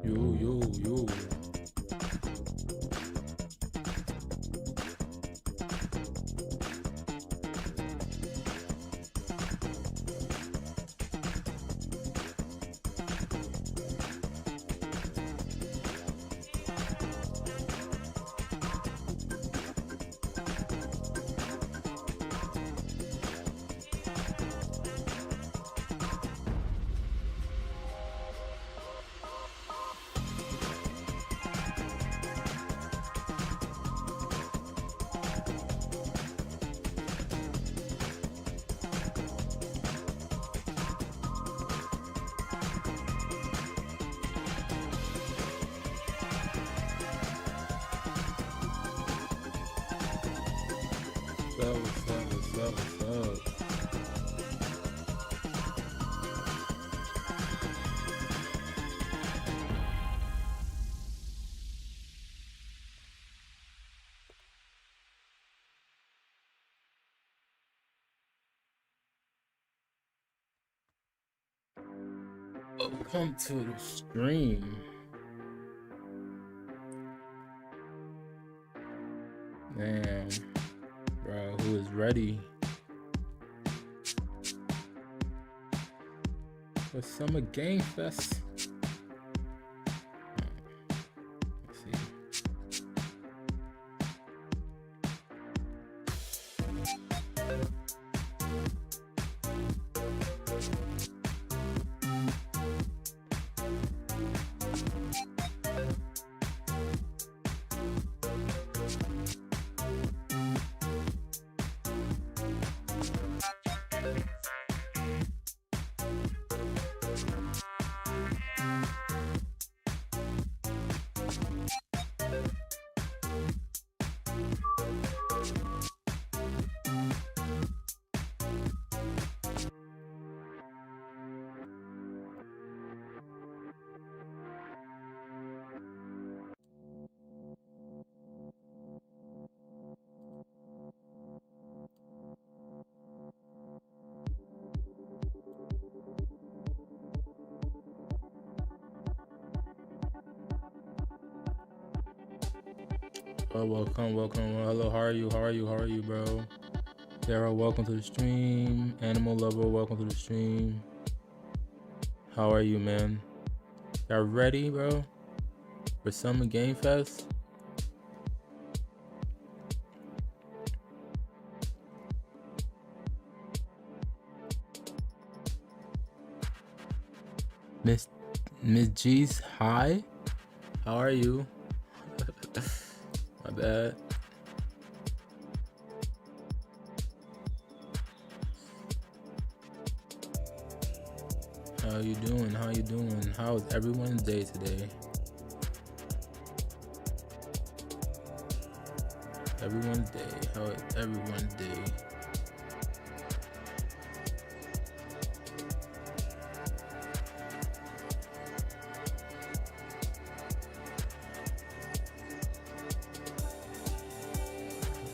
Yo, yo, yo. What's up? Welcome to the stream. Man, bro, who is ready for Summer Game Fest? Let's see. Oh, welcome. Hello, how are you, bro? Sarah, welcome to the stream. Animal Lover, welcome to the stream. How are you, man? Y'all ready, bro? For Summer Game Fest? Miss G's, hi. How are you? My bad. How you doing? How is everyone's day today? Everyone's day. How is everyone's day?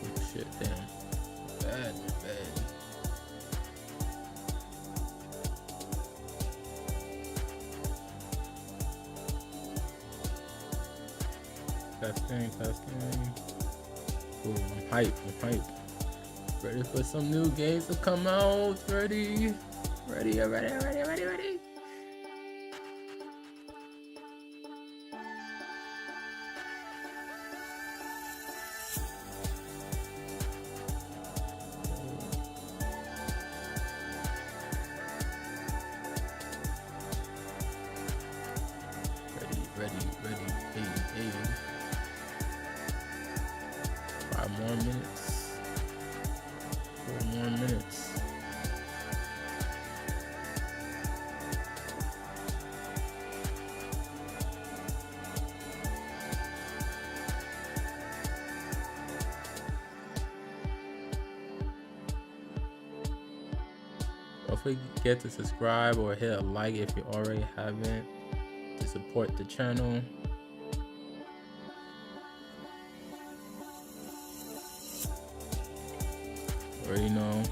Oh, shit, damn. Bad. Testing. Ooh, I'm hype. Ready for some new games to come out. Ready. Ready. Hey. 5 more minutes. 4 more minutes. Don't forget to subscribe or hit a like if you already haven't to support the channel. Already know.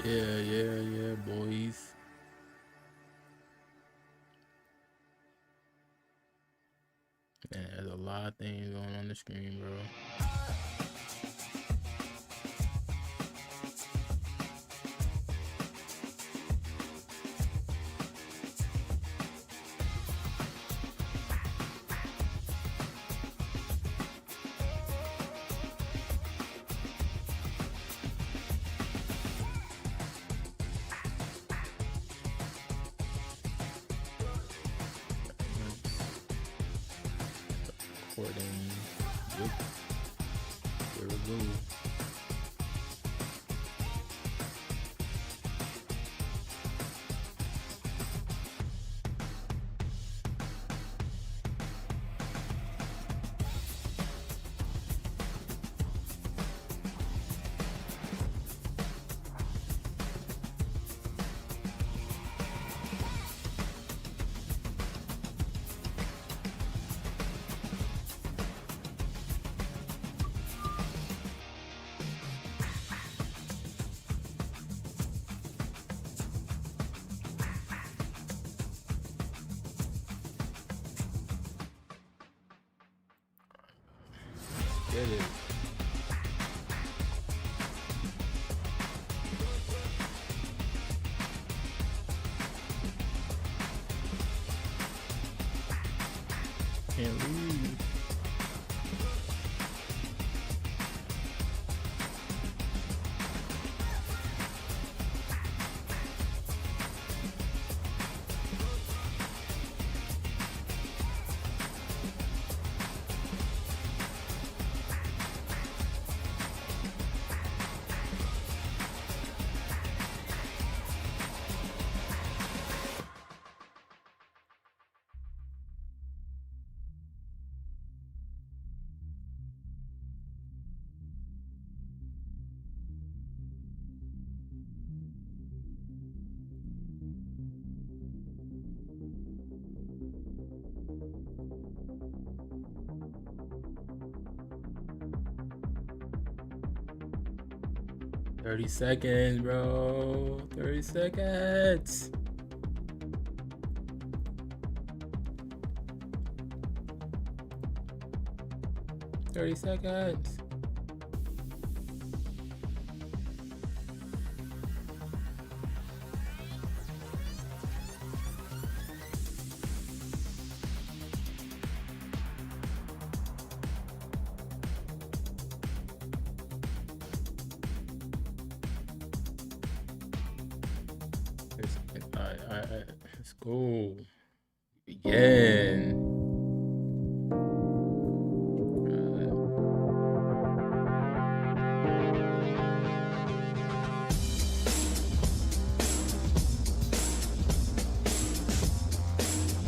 Yeah, boys. Man, there's a lot of things going on the screen, bro. Recording. Yep. There we go. 30 seconds, bro. 30 seconds. Alright. Let's go. Begin.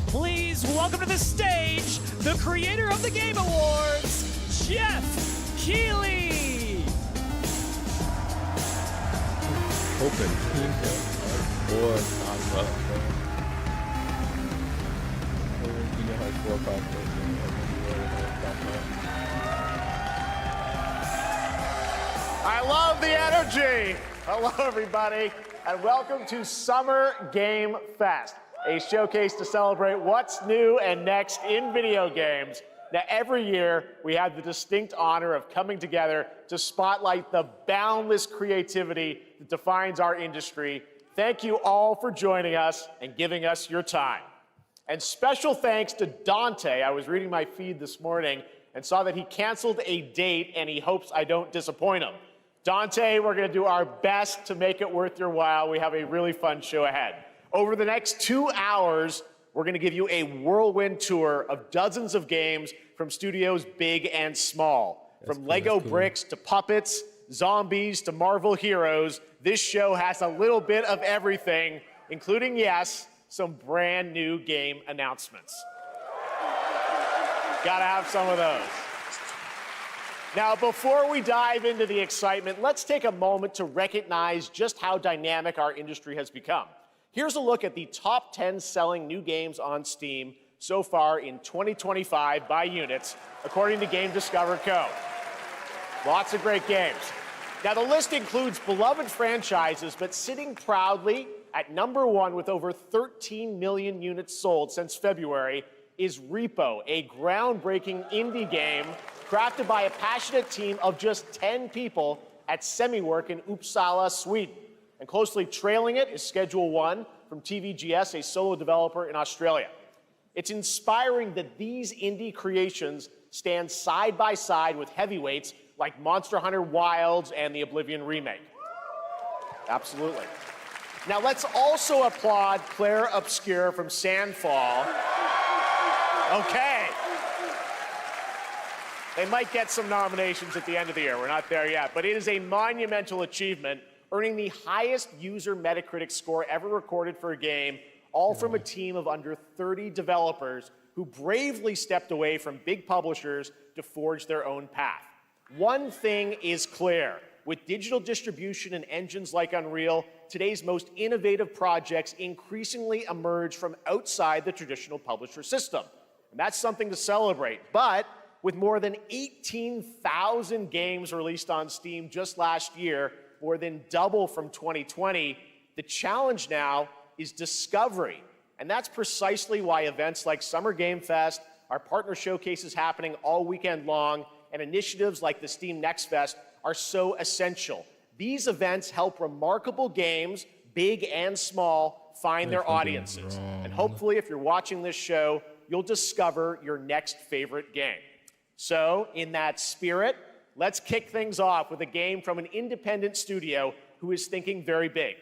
Please welcome to the stage the creator of the Game Awards, Jeff Keighley. Open team four pop up, bro. You know how 4 pop up. I love the energy. Hello, everybody, and welcome to Summer Game Fest, a showcase to celebrate what's new and next in video games. Now, every year, we have the distinct honor of coming together to spotlight the boundless creativity that defines our industry. Thank you all for joining us and giving us your time. And special thanks to Dante. I was reading my feed this morning and saw that he canceled a date, and he hopes I don't disappoint him. Dante, we're going to do our best to make it worth your while. We have a really fun show ahead. Over the next 2 hours, we're going to give you a whirlwind tour of dozens of games from studios big and small. From Lego bricks to puppets, zombies to Marvel heroes, this show has a little bit of everything, including, yes, some brand new game announcements. Gotta have some of those. Now, before we dive into the excitement, let's take a moment to recognize just how dynamic our industry has become. Here's a look at the top 10 selling new games on Steam so far in 2025 by units, according to Game Discover Co. Lots of great games. Now, the list includes beloved franchises, but sitting proudly at #1 with over 13 million units sold since February is Repo, a groundbreaking indie game crafted by a passionate team of just 10 people at Semiwork in Uppsala, Sweden. And closely trailing it is Schedule 1 from TVGS, a solo developer in Australia. It's inspiring that these indie creations stand side by side with heavyweights like Monster Hunter Wilds and the Oblivion remake. Absolutely. Now let's also applaud Claire Obscure from Sandfall. Okay. They might get some nominations at the end of the year. We're not there yet, but it is a monumental achievement, earning the highest user Metacritic score ever recorded for a game, all from a team of under 30 developers who bravely stepped away from big publishers to forge their own path. One thing is clear. With digital distribution and engines like Unreal, today's most innovative projects increasingly emerge from outside the traditional publisher system. And that's something to celebrate. But with more than 18,000 games released on Steam just last year, more than double from 2020, the challenge now is discovery. And that's precisely why events like Summer Game Fest, our partner showcases happening all weekend long, and initiatives like the Steam Next Fest are so essential. These events help remarkable games, big and small, find their audiences. And hopefully, if you're watching this show, you'll discover your next favorite game. So, in that spirit, let's kick things off with a game from an independent studio who is thinking very big.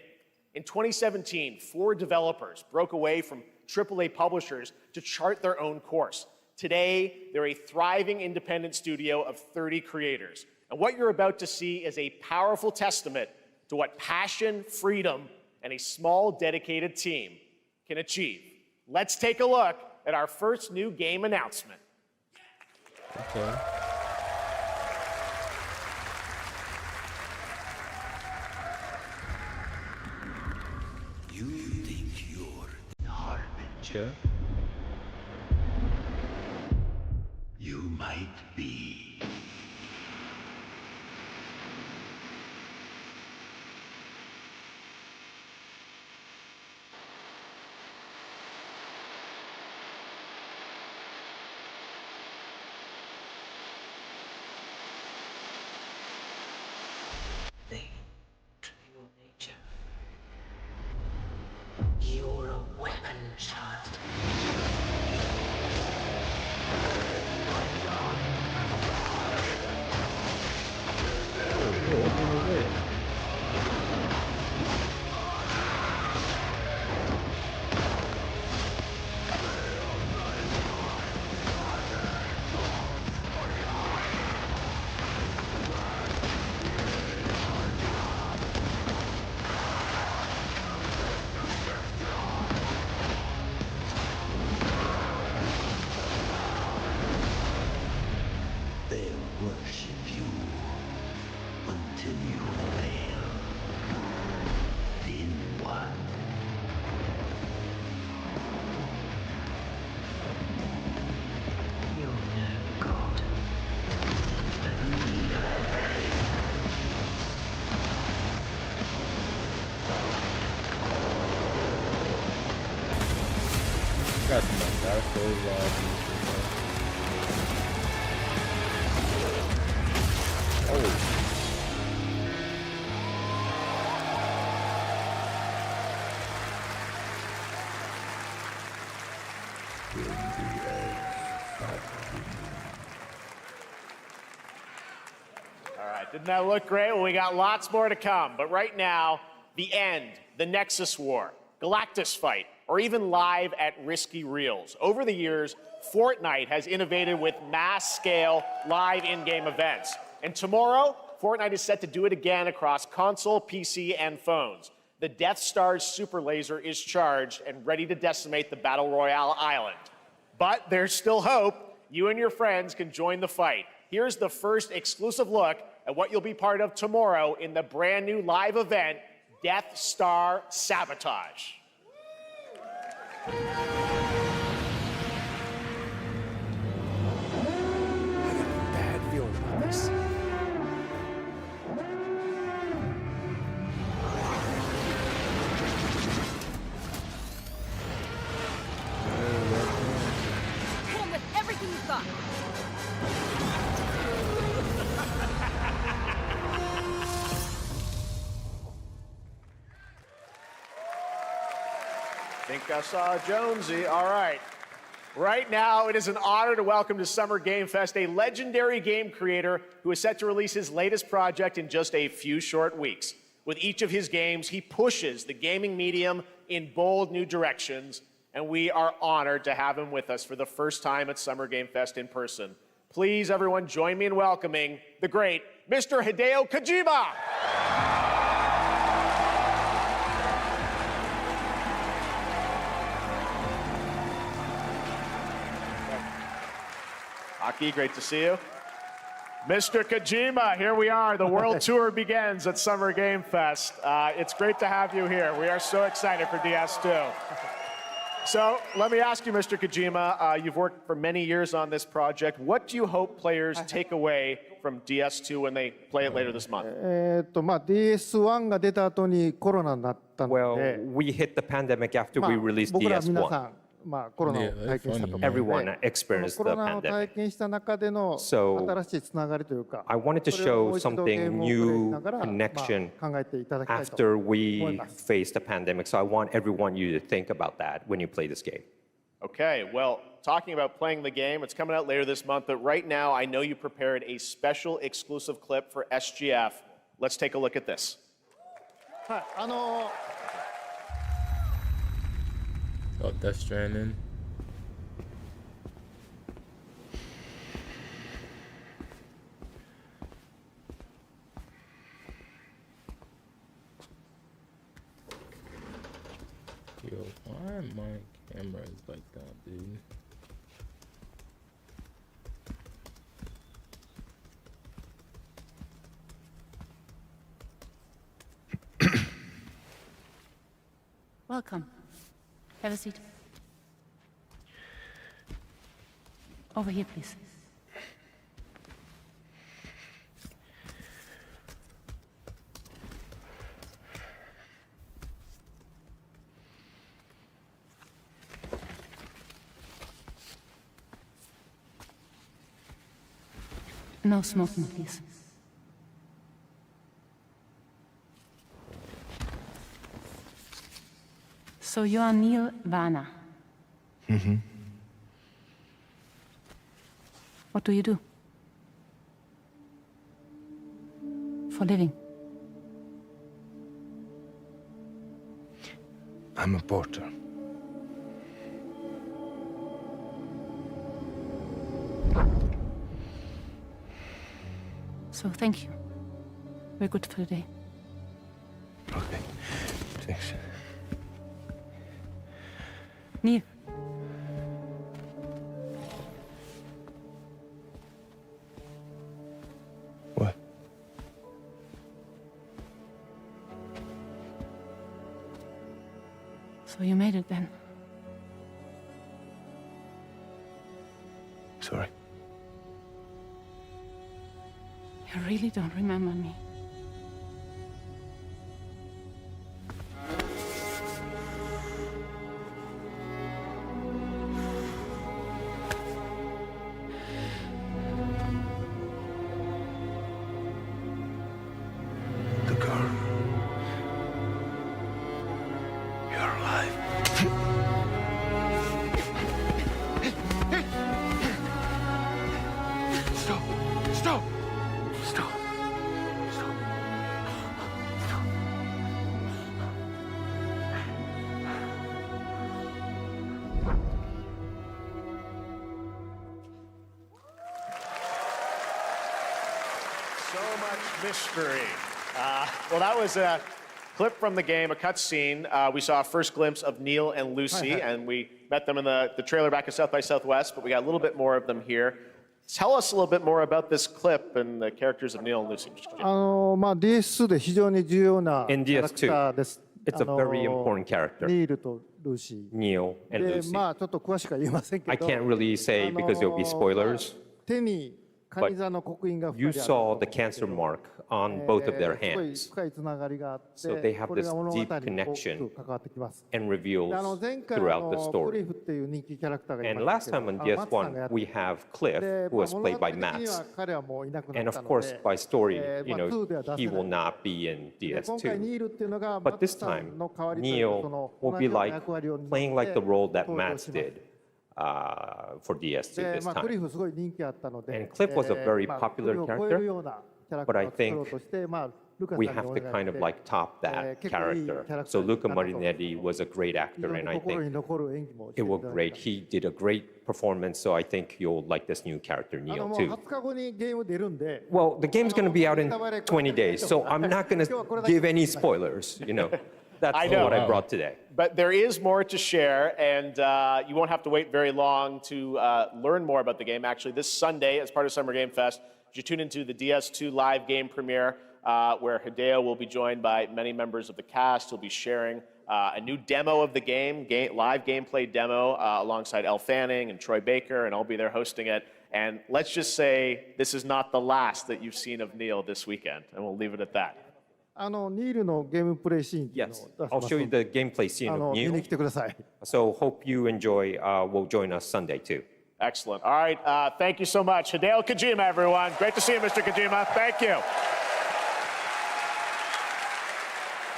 In 2017, 4 developers broke away from AAA publishers to chart their own course. Today, they're a thriving independent studio of 30 creators. And what you're about to see is a powerful testament to what passion, freedom, and a small, dedicated team can achieve. Let's take a look at our first new game announcement. Okay. You think you're Harbinger? Okay. You might be. They your nature. You're a weapon, child. They'll worship you until you fail. Then what? You're no god. But Got some Dark Souls Oh. All right, didn't that look great? Well, we got lots more to come. But right now, the end, the Nexus War, Galactus Fight, or even live at Risky Reels. Over the years, Fortnite has innovated with mass-scale live in-game events. And tomorrow, Fortnite is set to do it again across console, PC, and phones. The Death Star's super laser is charged and ready to decimate the Battle Royale island. But there's still hope. You and your friends can join the fight. Here's the first exclusive look at what you'll be part of tomorrow in the brand new live event, Death Star Sabotage. I got a bad feeling about this. Think I saw Jonesy. All right. Right now, it is an honor to welcome to Summer Game Fest a legendary game creator who is set to release his latest project in just a few short weeks. With each of his games, he pushes the gaming medium in bold new directions, and we are honored to have him with us for the first time at Summer Game Fest in person. Please, everyone, join me in welcoming the great Mr. Hideo Kojima. Aki, great to see you. Mr. Kojima, here we are. The world tour begins at Summer Game Fest. It's great to have you here. We are so excited for DS2. So let me ask you, Mr. Kojima, you've worked for many years on this project. What do you hope players take away from DS2 when they play it later this month? DS1 が出た後にコロナになったの Well, で、 we hit the pandemic after we released 僕ら皆さ DS1. ん、コロナを体験したと思うので、 Everyone experienced コロ the ナを体 pandemic. 験した中での So, 新しいつながりというか、 I wanted to それをも show う一度ゲー something ムをプレイし new ながら、 connection 考えていただきたいと after 思い we ます。 faced the pandemic. So I want everyone you to think about that when you play this game. Okay, well, talking about playing the game, it's coming out later this month, but right now I know you prepared a special exclusive clip for SGF. Let's take a look at this. はい、Oh, Death Stranding. Yo, why my camera is like that, dude? Welcome. Have a seat. Over here, please. No smoking, please. So you are Neil Varner. Mm-hmm. What do you do? For living? I'm a porter. So thank you. We're good for the day. Okay, thanks. Neil. What? So you made it then. Sorry. You really don't remember me. The girl. You're alive. Stop! Stop! Stop! Stop! Stop! So much mystery. Well, that was a clip from the game, a cutscene. We saw a first glimpse of Neil and Lucy, and we met them in the trailer back at South by Southwest, but we got a little bit more of them here. Tell us a little bit more about this clip and the characters of Neil and Lucy. DS2 で非常に重要なキ In ャラクターです。 It's a very important character. ニールとルーシー。 Neil and で、 Lucy. ちょっと詳しくは言えませんけど、 I can't really say because there'll be spoilers. 手に蟹座の刻印が you 2人ある saw と the cancer 思うん mark on both of their すごい hands 深いつながりがあっ So they て、 have これ this が物語に deep 大き connection く関わってきます。 and で reveals 前回 throughout the クリ story. フっていう人気キャラクターがい And ました last けど、 time on マツさん DS1, がやって we have Cliff, で who was 物 played 語 by 的には Max. 彼はもういなくな And った of の course, で、 by story, まあ 2では出 he せ will ない。 not be in で今回 DS2. ニールっていうのが But マ this ツさ time, んの代わりというか、そ Neo の will 同 be じような like 役割を担って playing like the role that 登場 Max します。 did for DS2で、 this まあ、クリ time. フすごい人気あったので、 And Cliff was a very まあ popular クリフを超えるようなキャラク But タ I ーを作ろうとして、まあ、ルカさん We に have お to 願い kind し of て、 like top that 結構いいキャ character. ラクタ So ーにな Luca ったと Marinetti was a great 非 actor, 常に and I 心 think に残る演技もして it いた was だい great. た。 He did a great performance, so I think you'll like this new character, も Neo, う too. 20日後にゲーム出るんで、 Well, the game's going to be out in 20 days, so I'm not going to give any spoilers, That's I know. what I brought today. But there is more to share, and you won't have to wait very long to learn more about the game. Actually, this Sunday, as part of Summer Game Fest, you tune into the DS2 live game premiere, where Hideo will be joined by many members of the cast. He'll be sharing a new demo of the game, live gameplay demo, alongside Elle Fanning and Troy Baker, and I'll be there hosting it. And let's just say this is not the last that you've seen of Neil this weekend, and we'll leave it at that. ニールのゲームプレイシーンっていうのを Yes, 出しま I'll す show you ので、 the gameplay scene of 見に Neo. 来てください。 So hope you enjoy. Will join us Sunday too. Excellent. All right, thank you so much. Hideo Kojima, everyone. Great to see you, Mr. Kojima. Thank you.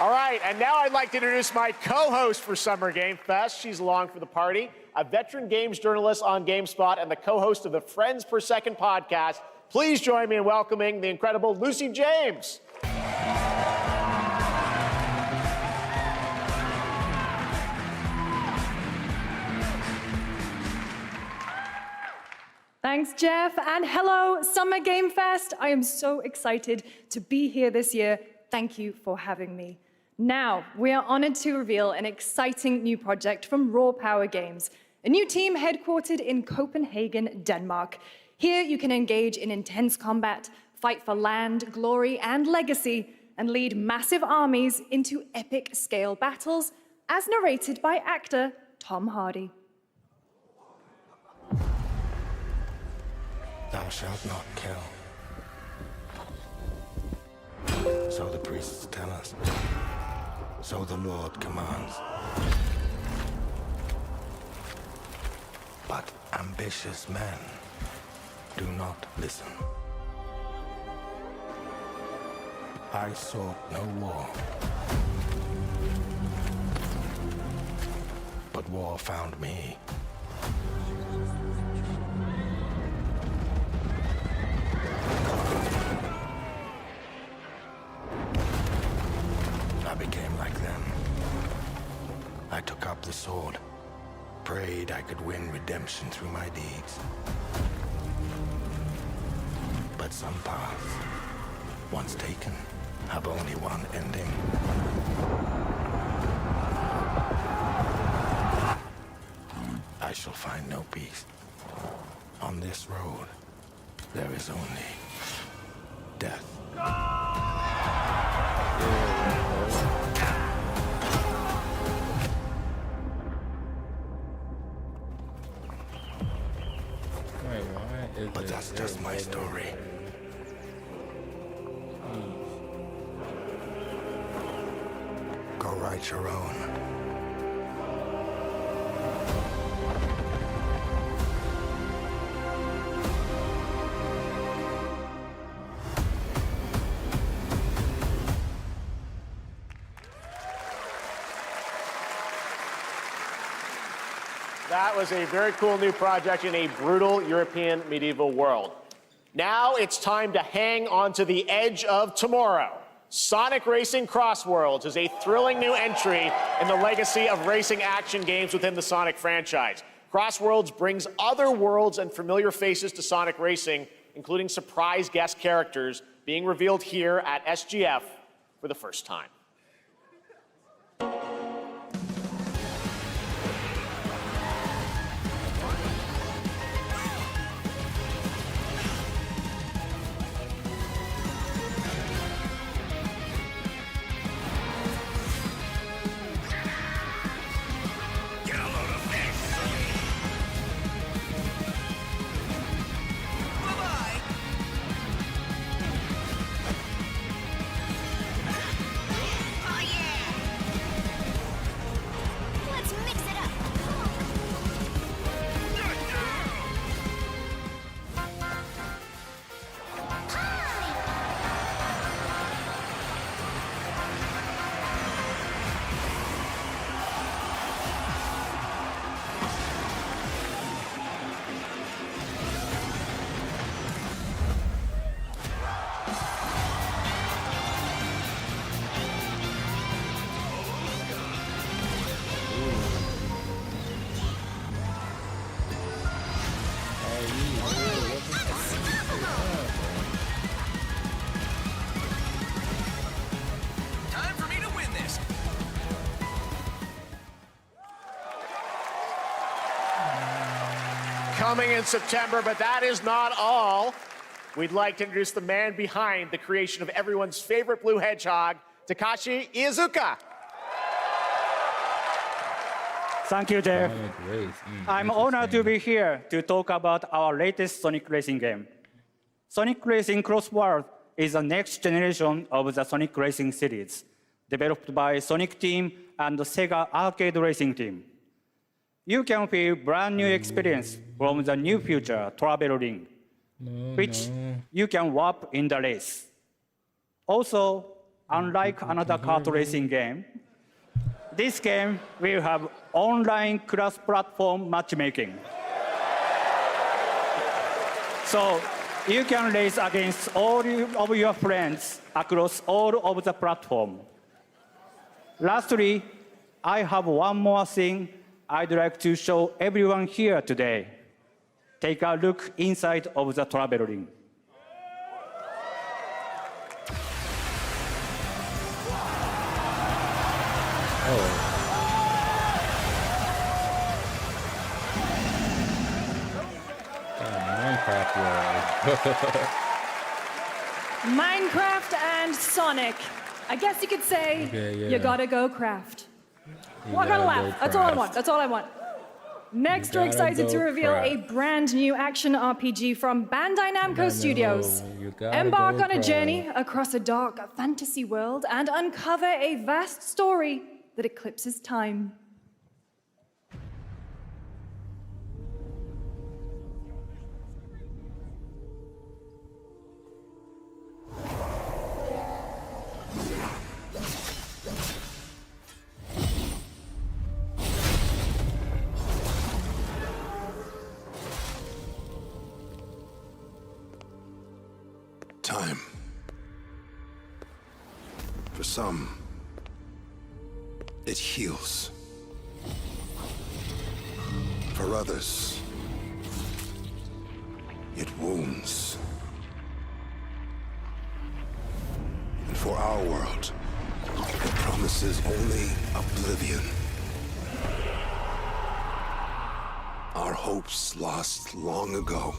All right, and now I'd like to introduce my co-host for Summer Game Fest. She's along for the party, a veteran games journalist on GameSpot and the co-host of the Friends Per Second podcast. Please join me in welcoming the incredible Lucy James. Thanks, Jeff, and hello, Summer Game Fest. I am so excited to be here this year. Thank you for having me. Now, we are honored to reveal an exciting new project from Raw Power Games, a new team headquartered in Copenhagen, Denmark. Here, you can engage in intense combat, fight for land, glory, and legacy, and lead massive armies into epic-scale battles, as narrated by actor Tom Hardy. Thou shalt not kill. So the priests tell us. So the Lord commands. But ambitious men do not listen. I sought no war. But war found me. I became like them. I took up the sword, prayed I could win redemption through my deeds. But some paths, once taken, have only one ending. I shall find no peace. On this road, there is only death. Wait, why is But that's just my story. Go write your own. That was a very cool new project in a brutal European medieval world. Now it's time to hang on to the edge of tomorrow. Sonic Racing Crossworlds is a thrilling new entry in the legacy of racing action games within the Sonic franchise. Crossworlds brings other worlds and familiar faces to Sonic Racing, including surprise guest characters being revealed here at SGF for the first time. coming in September, but that is not all. We'd like to introduce the man behind the creation of everyone's favorite blue hedgehog, Takashi Iizuka. Thank you, Jeff. I'm honored to be here to talk about our latest Sonic Racing game. Sonic Racing Cross World is the next generation of the Sonic Racing series, developed by Sonic Team and the Sega Arcade Racing Team. You can feel brand new experience from the new future travel ring, which you can warp in the race. Also, unlike another kart racing game, this game will have online cross-platform matchmaking. So you can race against all of your friends across all of the platforms. Lastly, I have one more thing I'd like to show everyone here today. Take a look inside of the travel ring. Minecraft world. Minecraft and Sonic. I guess you could say you gotta go craft. What kind of laugh? That's all I want. That's all I want. Next, we're excited to reveal a brand new action RPG from Bandai Namco Studios. Embark on a journey across a dark fantasy world and uncover a vast story that eclipses time. Time. For some, it heals. For others, it wounds. And for our world, it promises only oblivion. Our hopes lost long ago.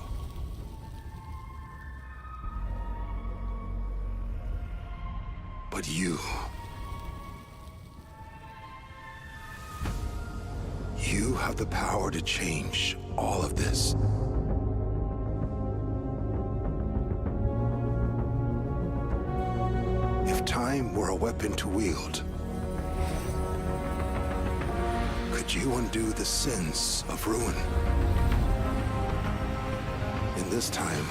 But you have the power to change all of this. If time were a weapon to wield, could you undo the sins of ruin? In this time,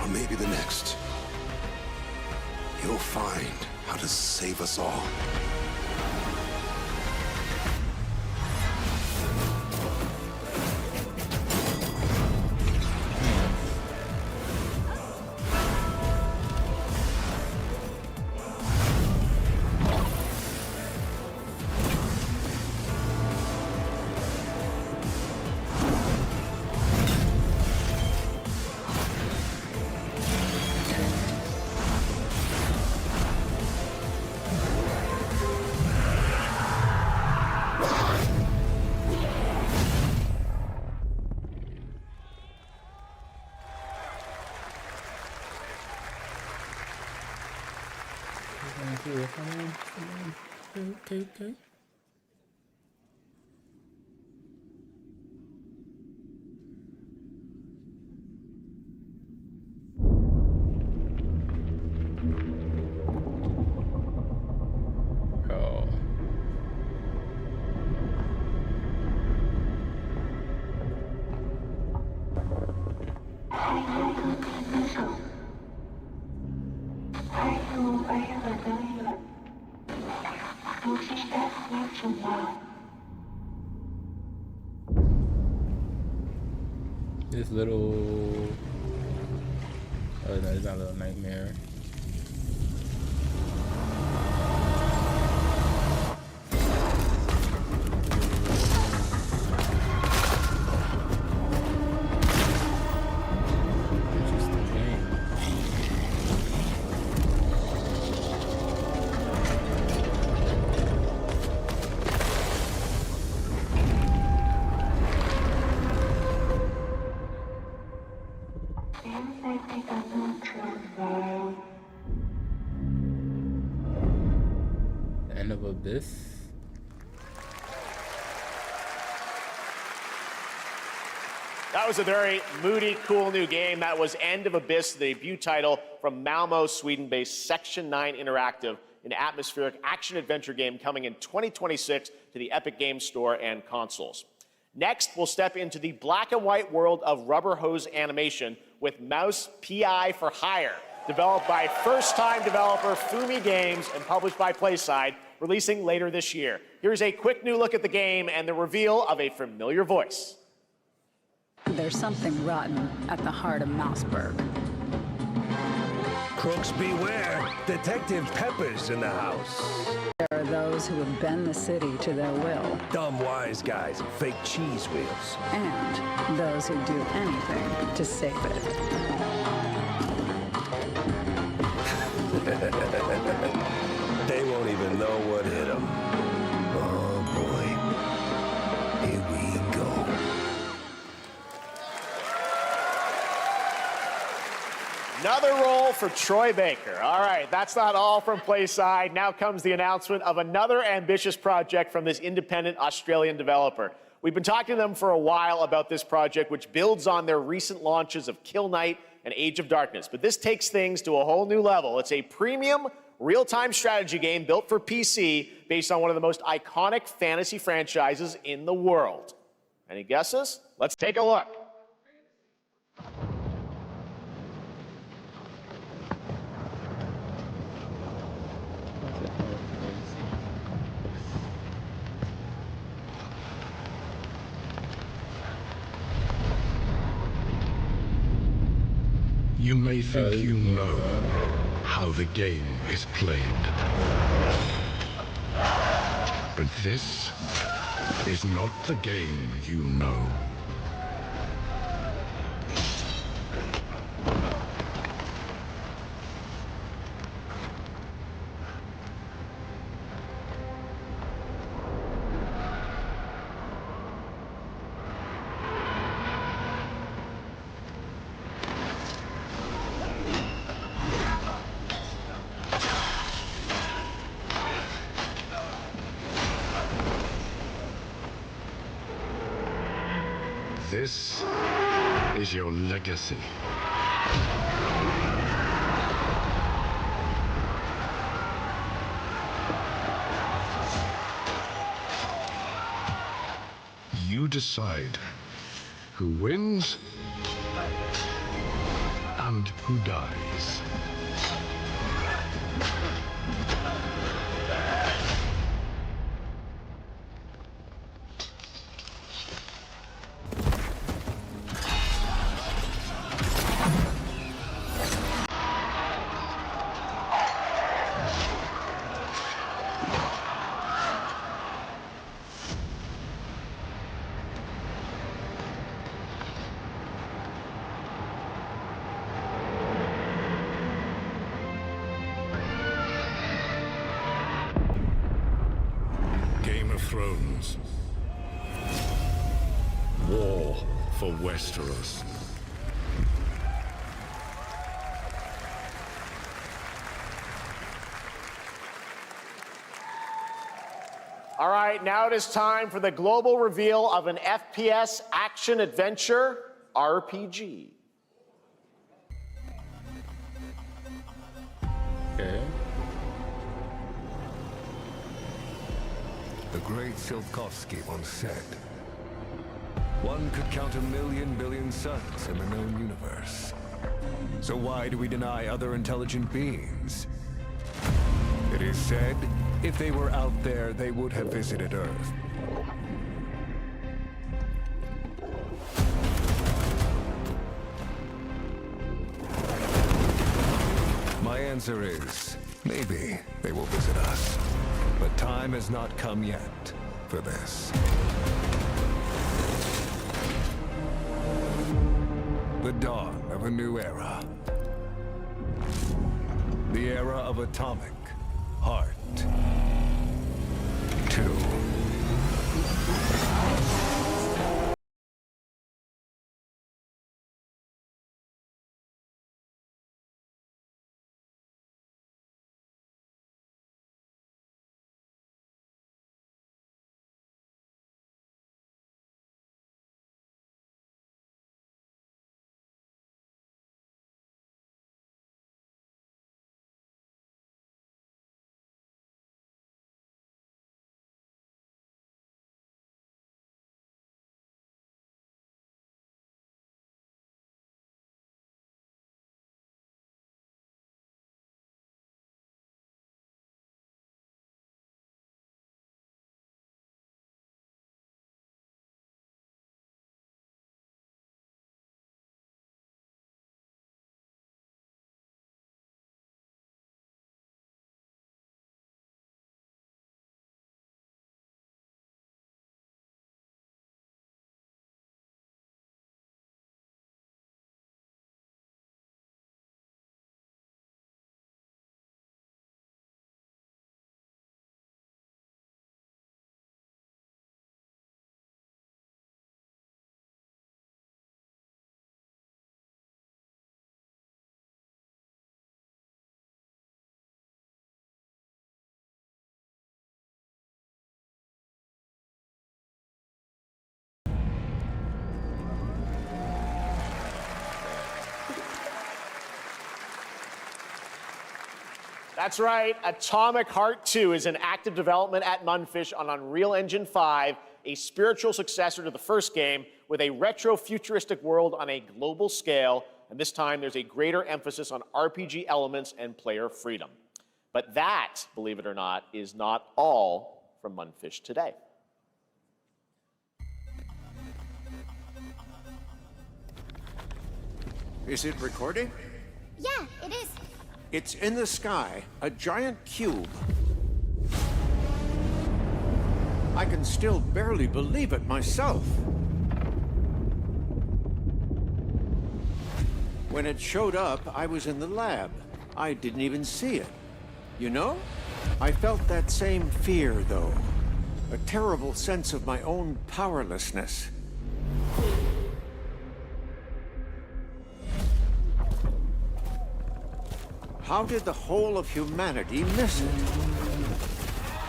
or maybe the next, you'll find how to save us all. Okay. This little, oh no, it's not a little nightmare. Abyss. That was a very moody, cool new game. That was End of Abyss, the debut title from Malmo, Sweden-based Section 9 Interactive, an atmospheric action-adventure game coming in 2026 to the Epic Games Store and consoles. Next, we'll step into the black and white world of rubber hose animation with Mouse PI for Hire, developed by first-time developer Fumi Games and published by PlaySide, releasing later this year. Here's a quick new look at the game and the reveal of a familiar voice. There's something rotten at the heart of Mouseburg. Crooks beware. Detective Pepper's in the house. There are those who would bend the city to their will. Dumb wise guys and fake cheese wheels. And those who do anything to save it. They won't even know what hit them. Oh boy. Here we go. Another role for Troy Baker. All right, that's not all from PlaySide. Now comes the announcement of another ambitious project from this independent Australian developer. We've been talking to them for a while about this project, which builds on their recent launches of Kill Knight and Age of Darkness. But this takes things to a whole new level. It's a premium, real-time strategy game built for PC based on one of the most iconic fantasy franchises in the world. Any guesses? Let's take a look. You may think you know how the game is played. But this is not the game you know. This is your legacy. You decide who wins and who dies. Game of Thrones. War for Westeros. All right, now it is time for the global reveal of an FPS action-adventure RPG. Okay. The great Silkovsky once said, one could count 1,000,000 billion suns in the known universe. So why do we deny other intelligent beings? It is said, if they were out there, they would have visited Earth. My answer is, maybe they will visit us. But time has not come yet for this. The dawn of a new era. The era of atomic heart. 2. That's right. Atomic Heart 2 is in active development at Mundfish on Unreal Engine 5, a spiritual successor to the first game with a retro-futuristic world on a global scale, and this time there's a greater emphasis on RPG elements and player freedom. But that, believe it or not, is not all from Mundfish today. Is it recording? Yeah, it is. It's in the sky, a giant cube. I can still barely believe it myself. When it showed up, I was in the lab. I didn't even see it. You know? I felt that same fear, though. A terrible sense of my own powerlessness. How did the whole of humanity miss it?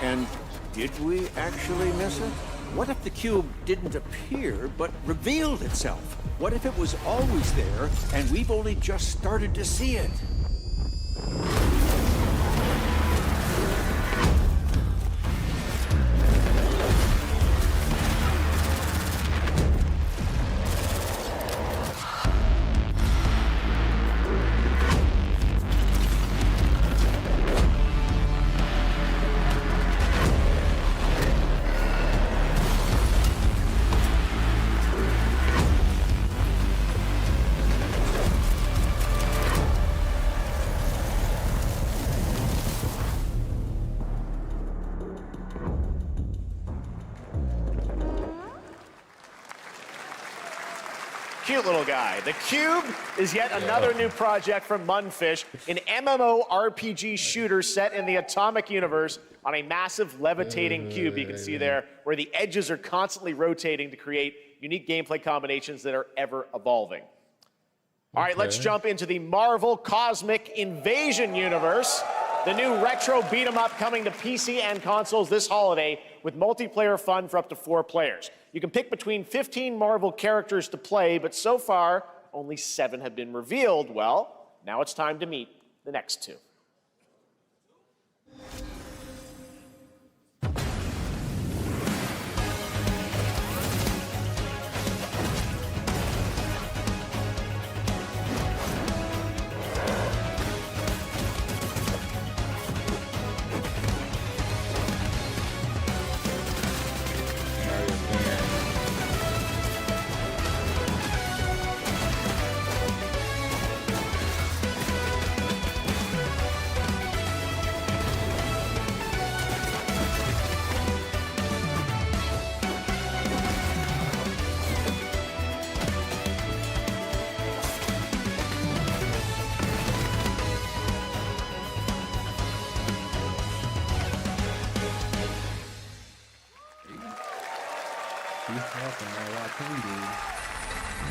And did we actually miss it? What if the cube didn't appear, but revealed itself? What if it was always there, and we've only just started to see it? Cute little guy. The Cube is yet another new project from Mundfish, an MMORPG shooter set in the Atomic universe on a massive levitating cube you can see there, where the edges are constantly rotating to create unique gameplay combinations that are ever evolving. All right, let's jump into the Marvel Cosmic Invasion universe. The new retro beat-em-up coming to PC and consoles this holiday with multiplayer fun for up to 4 players. You can pick between 15 Marvel characters to play, but so far, only 7 have been revealed. Well, now it's time to meet the next 2.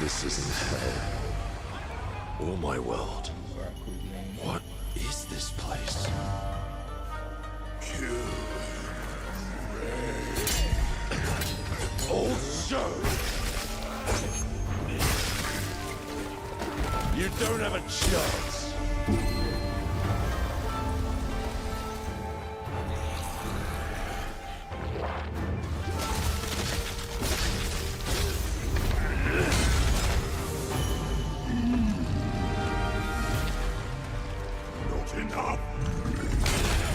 This isn't hell. Or my world. What is this place? Also, you don't have a chance. Enough!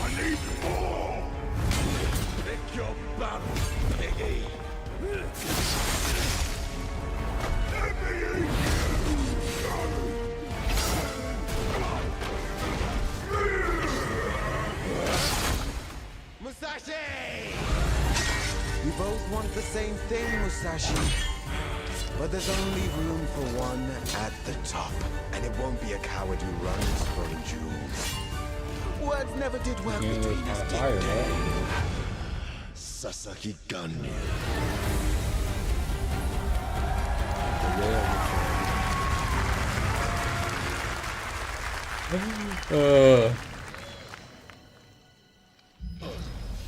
I need more! Pick your battle, piggy! Let me eat you! Musashi! We both want the same thing, Musashi. But there's only room for one at the top. And it won't be a coward who runs from jewels. Words never did well between us, did they? Sasaki Ganyu.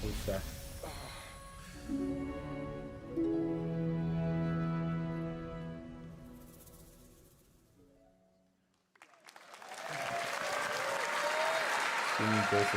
What's that?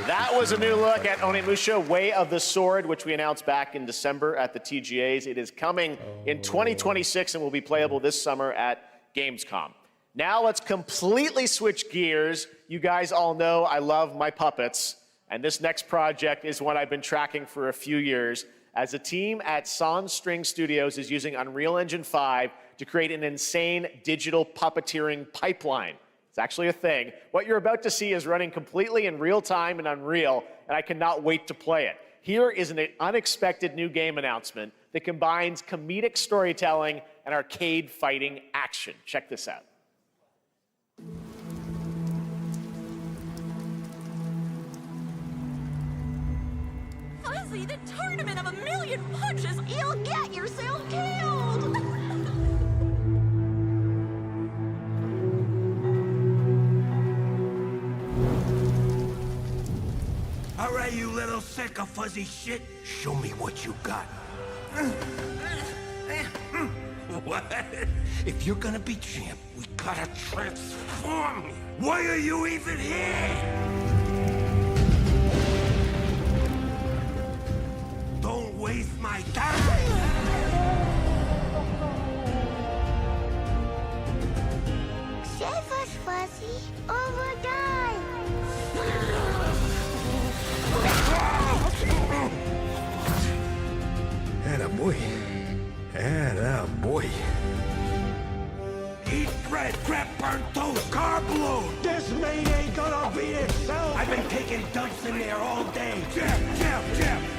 That was a new look at Onimusha Way of the Sword, which we announced back in December at the TGAs. It is coming in 2026 and will be playable this summer at Gamescom. Now let's completely switch gears. You guys all know I love my puppets, and this next project is one I've been tracking for a few years, as a team at Sans String Studios is using Unreal Engine 5 to create an insane digital puppeteering pipeline. It's actually a thing. What you're about to see is running completely in real time in Unreal, and I cannot wait to play it. Here is an unexpected new game announcement that combines comedic storytelling and arcade fighting action. Check this out. Fuzzy, the tournament of a million punches, you'll get yourself killed! All right, you little sick of fuzzy shit. Show me what you got. What? If you're gonna be champ, we gotta transform you. Why are you even here? Don't waste my time. Save us, Fuzzy, or we'll die! Attaboy. Attaboy. Eat bread, crap, burnt toast, carb load. This meat ain't gonna beat itself. I've been taking dumps in there all day. Jeff.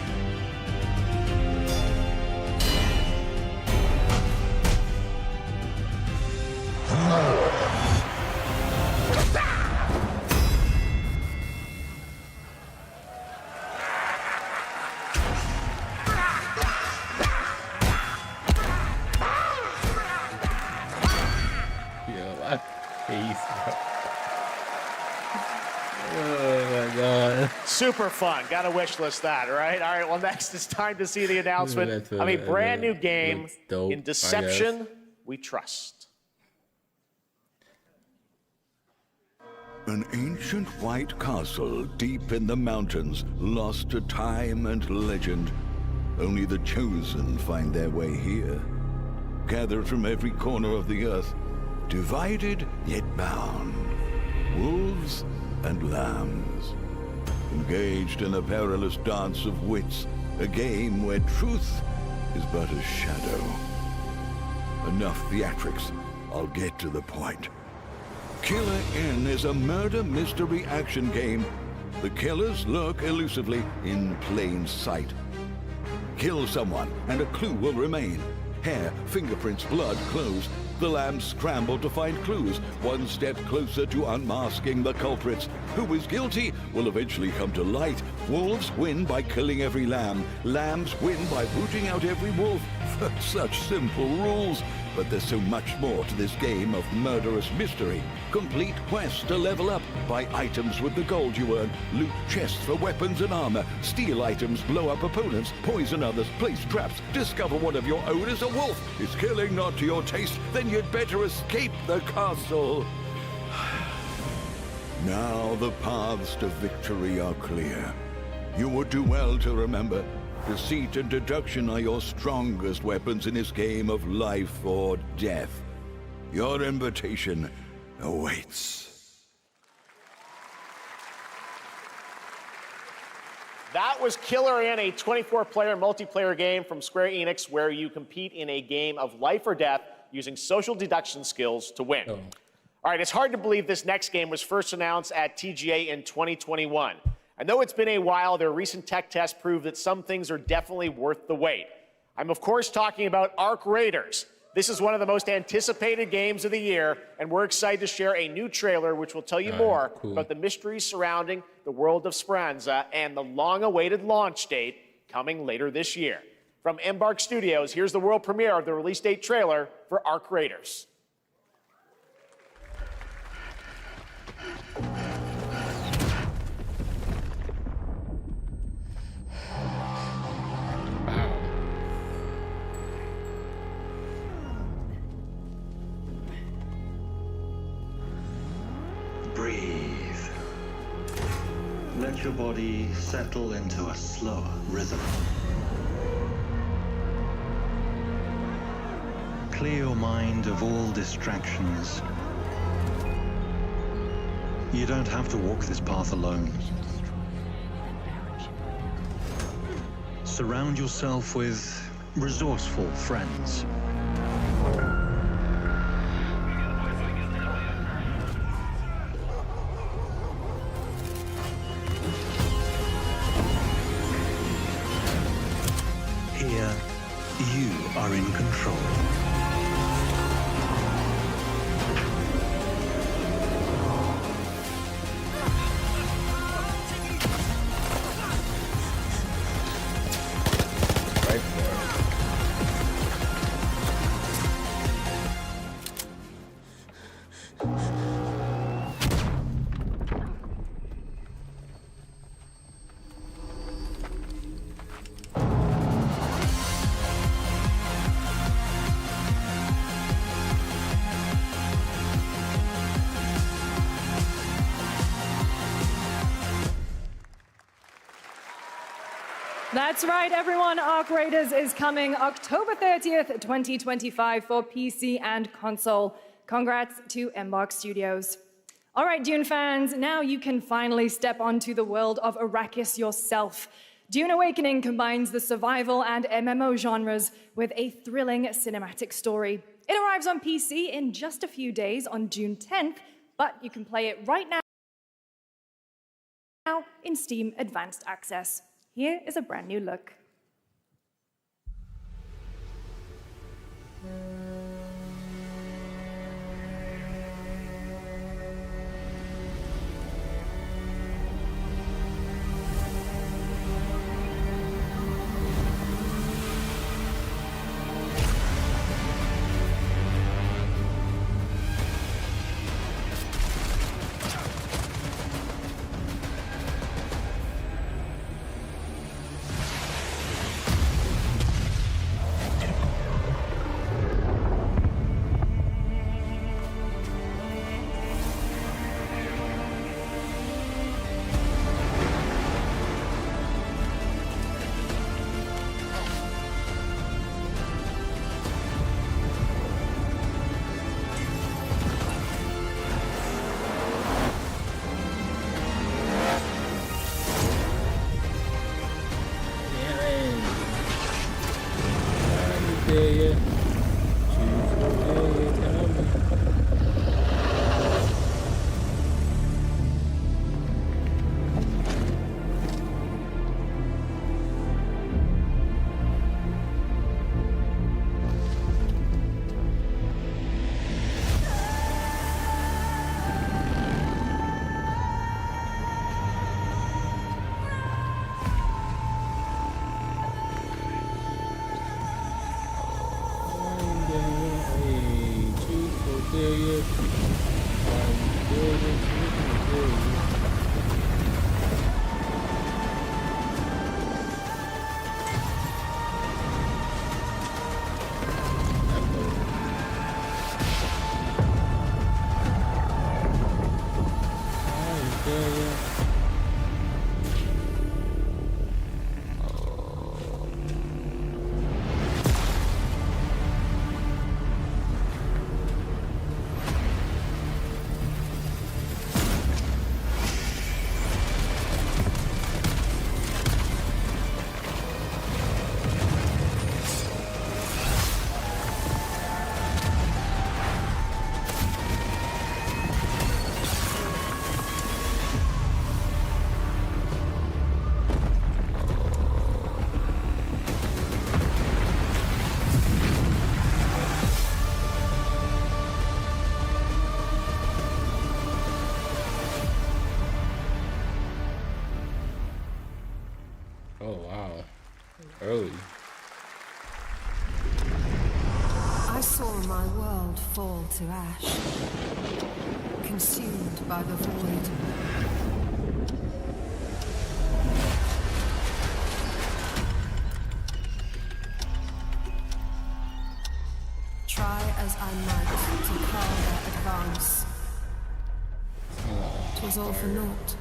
Oh my God. Super fun. Gotta wish list that, right? All right, well, next it's time to see the announcement of a brand new game in Deception We Trust. An ancient white castle deep in the mountains, lost to time and legend. Only the chosen find their way here. Gathered from every corner of the earth, divided yet bound. Wolves and lambs, engaged in a perilous dance of wits, a game where truth is but a shadow. Enough theatrics, I'll get to the point. Killer Inn is a murder mystery action game. The killers lurk elusively in plain sight. Kill someone and a clue will remain. Hair, fingerprints, blood, clothes. The lambs scramble to find clues, one step closer to unmasking the culprits. Who is guilty will eventually come to light. Wolves win by killing every lamb. Lambs win by rooting out every wolf. Such simple rules. But there's so much more to this game of murderous mystery. Complete quests to level up, buy items with the gold you earn, loot chests for weapons and armor, steal items, blow up opponents, poison others, place traps, discover one of your own is a wolf. Is killing not to your taste? Then you'd better escape the castle. Now the paths to victory are clear. You would do well to remember, deceit and deduction are your strongest weapons in this game of life or death. Your invitation awaits. That was Killer Inn, a 24-player multiplayer game from Square Enix where you compete in a game of life or death using social deduction skills to win. All right, it's hard to believe this next game was first announced at TGA in 2021. I know it's been a while, their recent tech tests prove that some things are definitely worth the wait. I'm of course talking about Arc Raiders. This is one of the most anticipated games of the year, and we're excited to share a new trailer which will tell you more about the mysteries surrounding the world of Speranza and the long-awaited launch date coming later this year. From Embark Studios, here's the world premiere of the release date trailer for Arc Raiders. Breathe. your body settle into a slower rhythm. Clear your mind of all distractions. You don't have to walk this path alone. Surround yourself with resourceful friends. Here, you are in control. That's right, everyone. Arc Raiders is coming October 30th, 2025 for PC and console. Congrats to Embark Studios. All right, Dune fans, now you can finally step onto the world of Arrakis yourself. Dune Awakening combines the survival and MMO genres with a thrilling cinematic story. It arrives on PC in just a few days on June 10th, but you can play it right now in Steam Advanced Access. Here is a brand new look. Oh, wow. Early. I saw my world fall to ash, consumed by the void. Try as I might to quell their advance. 'Twas all for naught.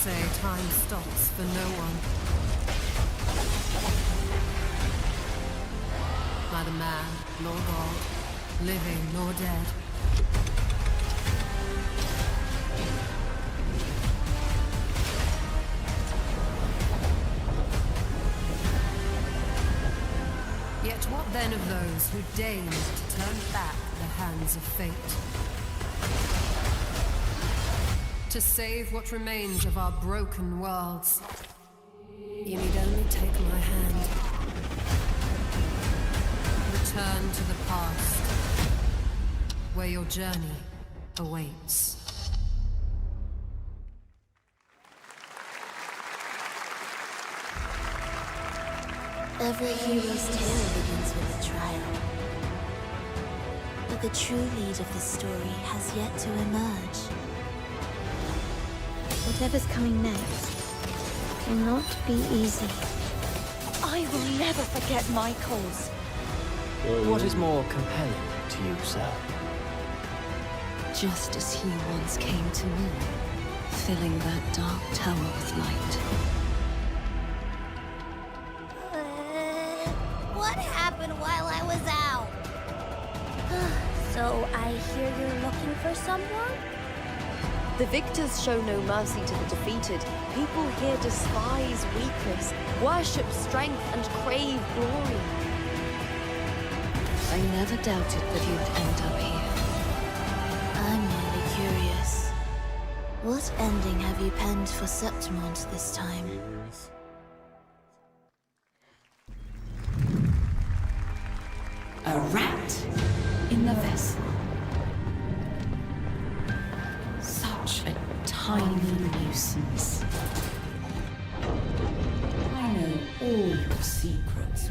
say time stops for no one. Neither man nor God, living nor dead. Yet what then of those who deigned to turn back the hands of fate? To save what remains of our broken worlds, you need only take my hand. Return to the past, where your journey awaits. Every hero's tale begins with a trial. But the true lead of the story has yet to emerge. Whatever's coming next will not be easy. I will never forget my cause. What is more compelling to you, sir? Just as he once came to me, filling that dark tower with light. What happened while I was out? So I hear you're looking for someone? The victors show no mercy to the defeated. People here despise weakness, worship strength, and crave glory. I never doubted that you'd end up here. I'm merely curious. What ending have you penned for Septimont this time? A rat in the vessel. Such a tiny nuisance. I know all your secrets.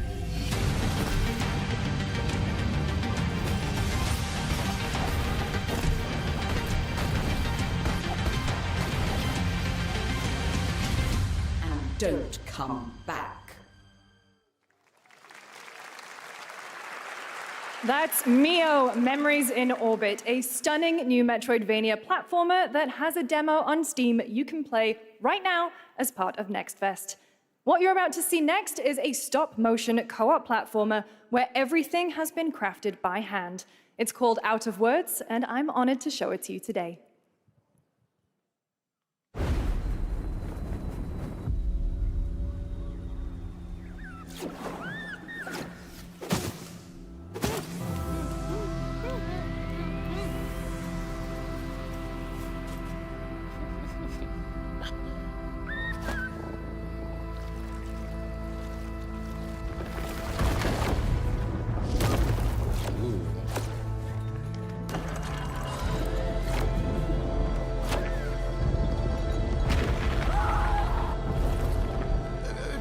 And don't come back. That's Mio, Memories in Orbit, a stunning new Metroidvania platformer that has a demo on Steam you can play right now as part of Next Fest. What you're about to see next is a stop-motion co-op platformer where everything has been crafted by hand. It's called Out of Words, and I'm honored to show it to you today.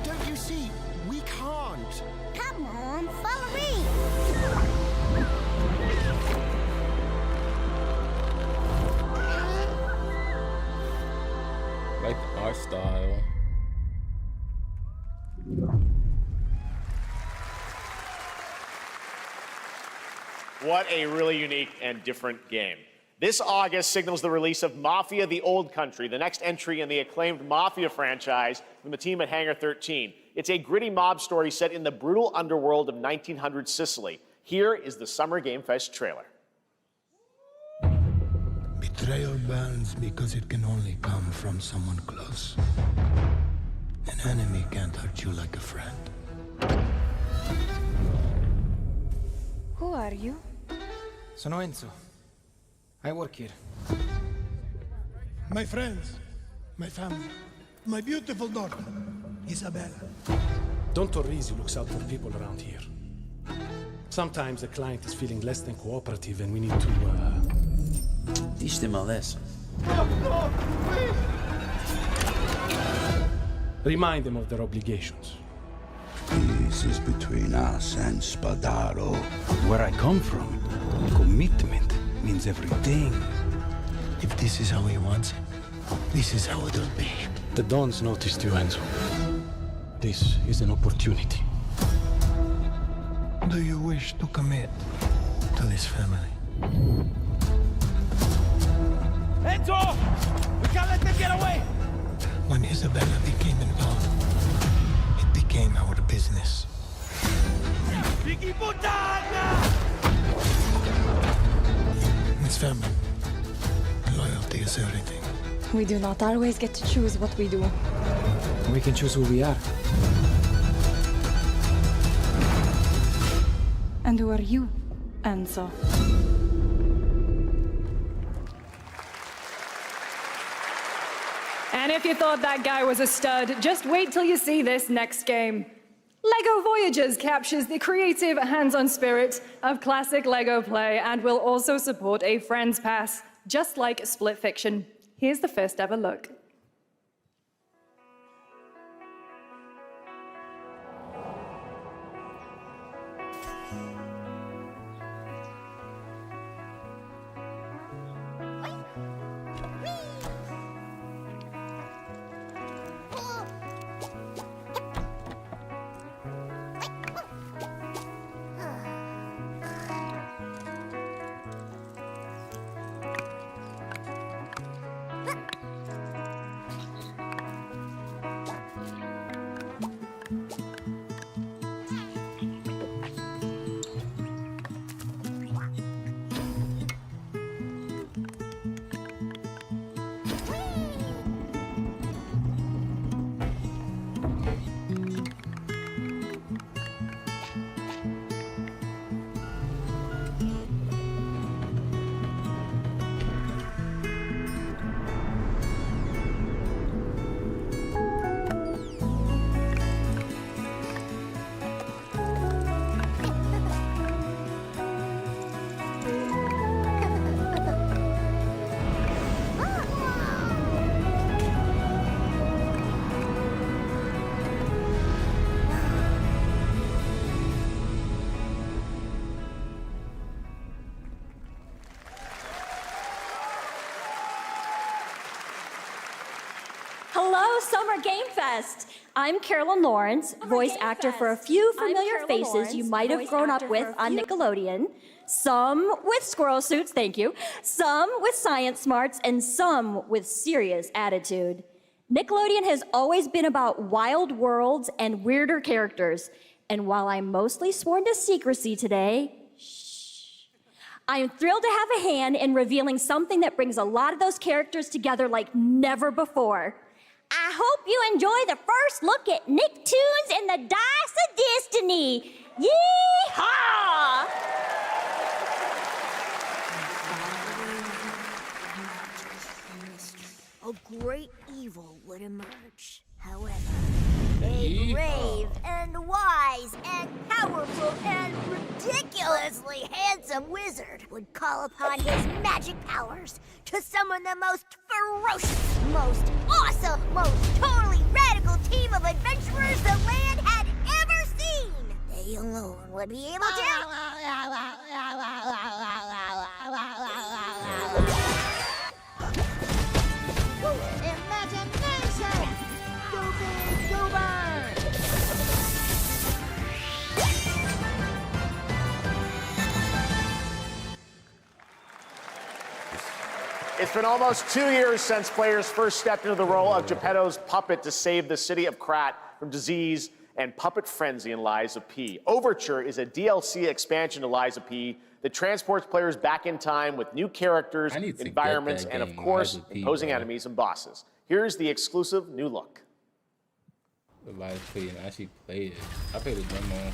Don't you see? We can't. Come on, follow me. Like our style. What a really unique and different game. This August signals the release of Mafia: The Old Country, the next entry in the acclaimed Mafia franchise from the team at Hangar 13. It's a gritty mob story set in the brutal underworld of 1900 Sicily. Here is the Summer Game Fest trailer. Betrayal burns because it can only come from someone close. An enemy can't hurt you like a friend. Who are you? Sono Enzo. I work here. My friends, my family, my beautiful daughter, Isabella. Don Torrisi looks out for people around here. Sometimes the client is feeling less than cooperative and we need to, teach them a lesson. Remind them of their obligations. This is between us and Spadaro. Where I come from, commitment means everything. If this is how he wants it, this is how it'll be. The Dons noticed you, Enzo. This is an opportunity. Do you wish to commit to this family? Enzo! We can't let them get away! When Isabella became involved, it became our business. It's family. Loyalty is everything. We do not always get to choose what we do. We can choose who we are. And who are you, Enzo? And if you thought that guy was a stud, just wait till you see this next game. LEGO Voyagers captures the creative, hands-on spirit of classic LEGO play and will also support a Friends Pass, just like Split Fiction. Here's the first ever look. Hello, Summer Game Fest! I'm Carolyn Lawrence, voice actor for a few familiar faces you might have grown up with on Nickelodeon. Some with squirrel suits, thank you. Some with science smarts, and some with serious attitude. Nickelodeon has always been about wild worlds and weirder characters. And while I'm mostly sworn to secrecy today, I am thrilled to have a hand in revealing something that brings a lot of those characters together like never before. I hope you enjoy the first look at Nicktoons and the Dice of Destiny. Yee-haw! A great evil would emerge. However, a brave and wise and powerful and ridiculously handsome wizard would call upon his magic powers to summon the most ferocious, most awesome, most totally radical team of adventurers the land had ever seen. They alone would be able to... Imagination! Go big, go burn! It's been almost 2 years since players first stepped into the role of Geppetto's puppet to save the city of Krat from disease and puppet frenzy in Lies of P. Overture is a DLC expansion to Lies of P that transports players back in time with new characters, environments, and of course, imposing enemies and bosses. Here's the exclusive new look. The Lies of P, and I actually played it. I played the demo.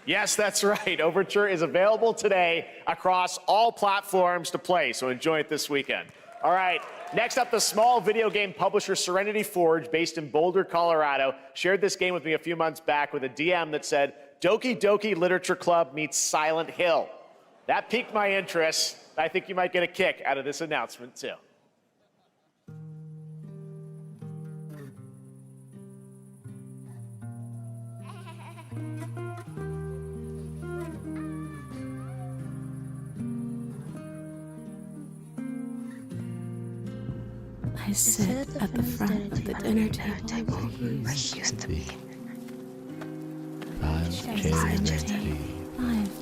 Yes, that's right. Overture is available today across all platforms to play, so enjoy it this weekend. All right, next up, the small video game publisher Serenity Forge, based in Boulder, Colorado, shared this game with me a few months back with a DM that said, Doki Doki Literature Club meets Silent Hill. That piqued my interest. I think you might get a kick out of this announcement, too. I sit at the front of the dinner table where I used to be. 5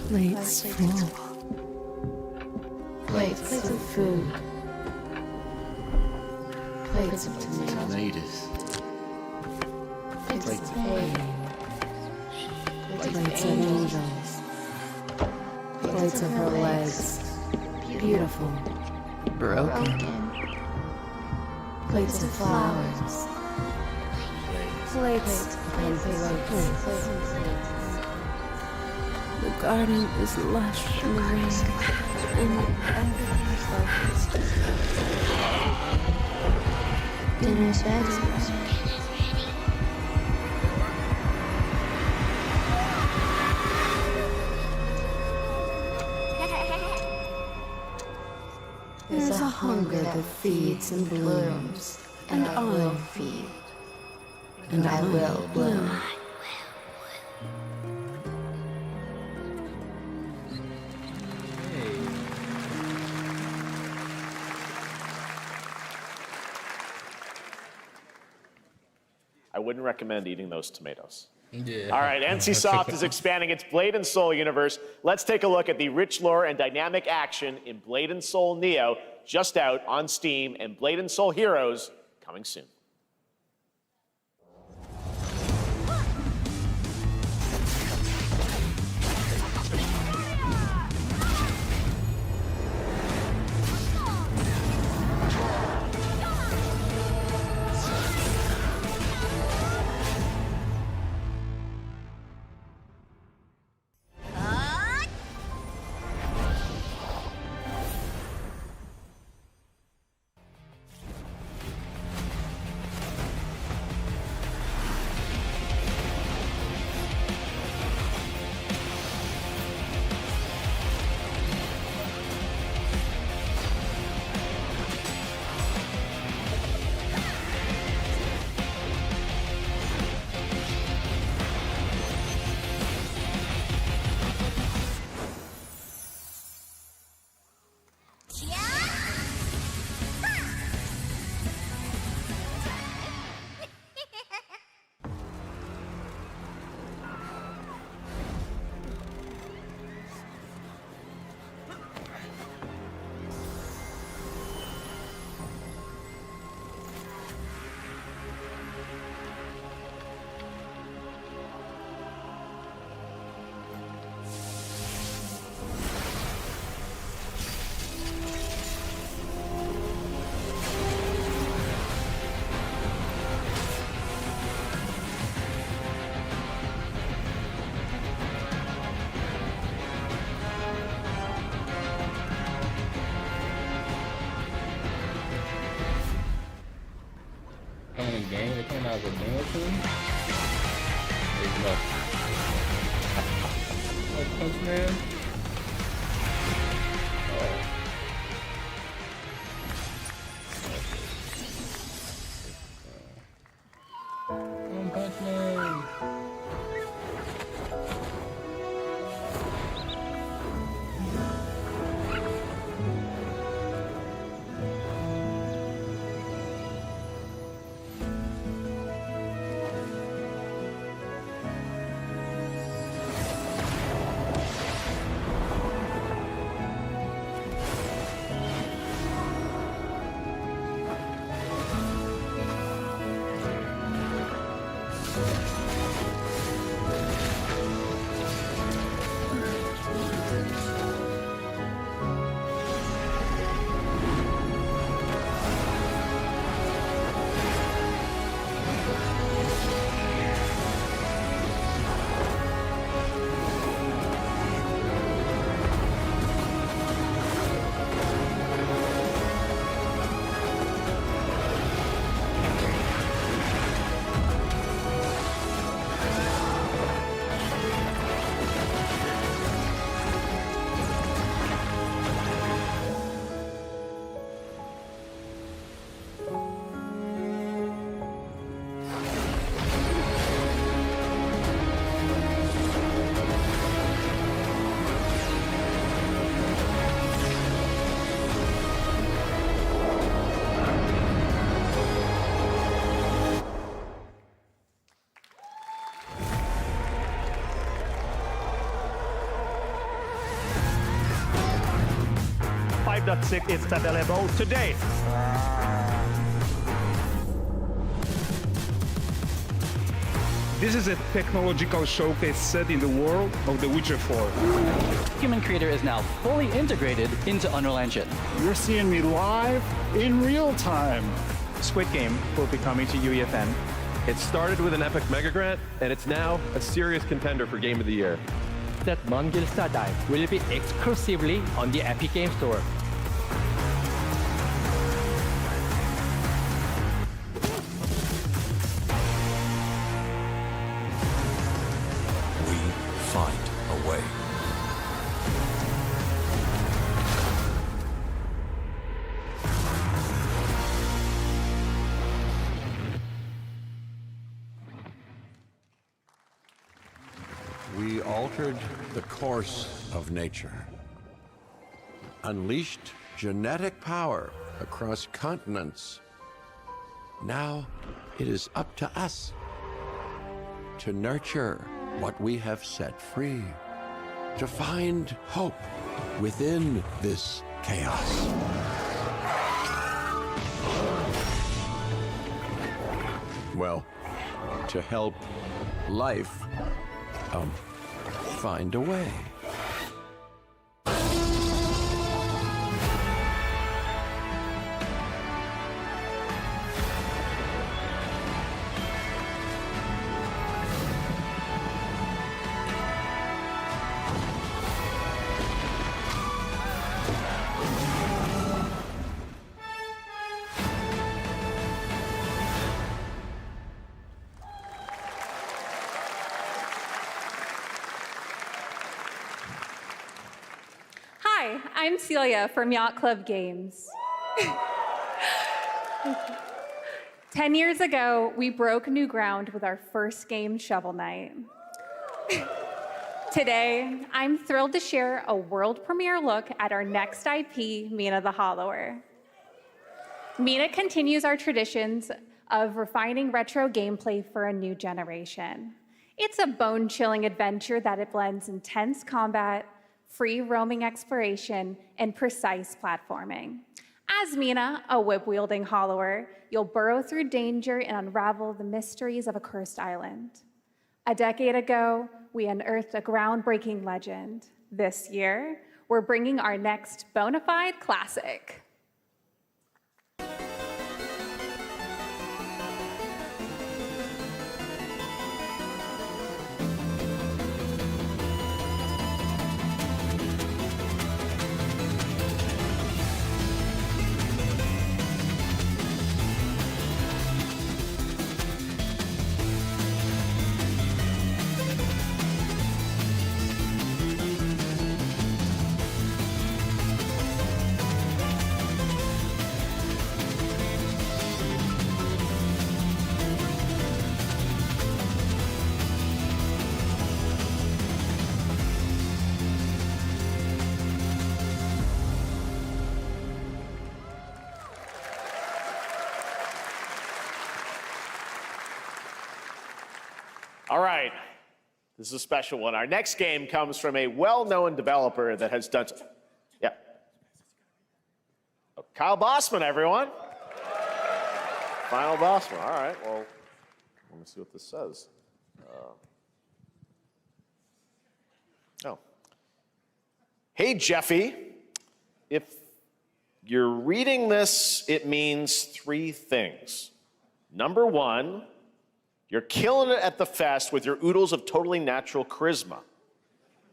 plates full. Plates of food. Plates of tomatoes. Plates of egg. Plates of angels. Plates of her legs. Beautiful. Broken. Plates of flowers. Plates and plates. The garden is lush and green, and everything's focused. Dinner's ready. There's a hunger that feeds and blooms, and I will feed, and I will bloom. I wouldn't recommend eating those tomatoes. Yeah. All right, NCSoft is expanding its Blade and Soul universe. Let's take a look at the rich lore and dynamic action in Blade and Soul Neo, just out on Steam, and Blade and Soul Heroes coming soon. Coming in game, they came out with a game or two. There's no. Like Punch Man. Punch Man. 5.6 is available today. This is a technological showcase set in the world of The Witcher 4. Human Creator is now fully integrated into Unreal Engine. You're seeing me live in real time. Squid Game will be coming to UEFN. It started with an epic mega grant, and it's now a serious contender for Game of the Year. That Mongilsta Dive will be exclusively on the Epic Game Store. We find a way. We altered the course of nature, unleashed genetic power across continents. Now it is up to us to nurture what we have set free, to find hope within this chaos. Well, to help life find a way. Hi, I'm Celia from Yacht Club Games. 10 years ago, we broke new ground with our first game, Shovel Knight. Today, I'm thrilled to share a world premiere look at our next IP, Mina the Hollower. Mina continues our traditions of refining retro gameplay for a new generation. It's a bone-chilling adventure that it blends intense combat, free roaming exploration, and precise platforming. As Mina, a whip-wielding hollower, you'll burrow through danger and unravel the mysteries of a cursed island. A decade ago, we unearthed a groundbreaking legend. This year, we're bringing our next bona fide classic. All right, this is a special one. Our next game comes from a well-known developer that has done, Kyle Bossman, everyone. Final Bossman, all right, well, let me see what this says. Hey, Jeffy, if you're reading this, it means three things. Number one, you're killing it at the fest with your oodles of totally natural charisma.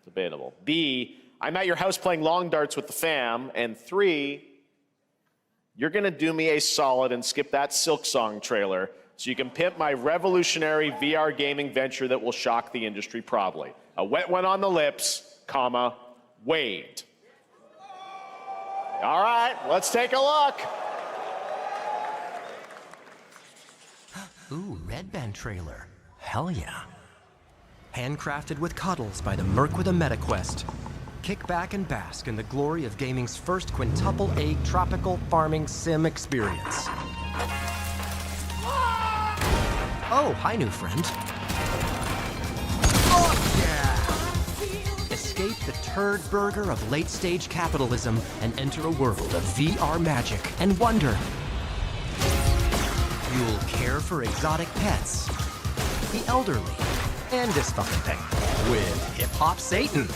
Debatable. B, I'm at your house playing long darts with the fam. And three, you're gonna do me a solid and skip that Silk Song trailer so you can pimp my revolutionary VR gaming venture that will shock the industry probably. A wet one on the lips, comma, Wade. All right, let's take a look. Ooh, Red Band trailer. Hell yeah. Handcrafted with cuddles by the Merc with a MetaQuest. Kick back and bask in the glory of gaming's first quintuple A tropical farming sim experience. Oh, hi, new friend. Oh, yeah! escape the turd burger of late-stage capitalism and enter a world of VR magic and wonder. You'll care for exotic pets, the elderly, and dysfuncting with hip-hop Satan.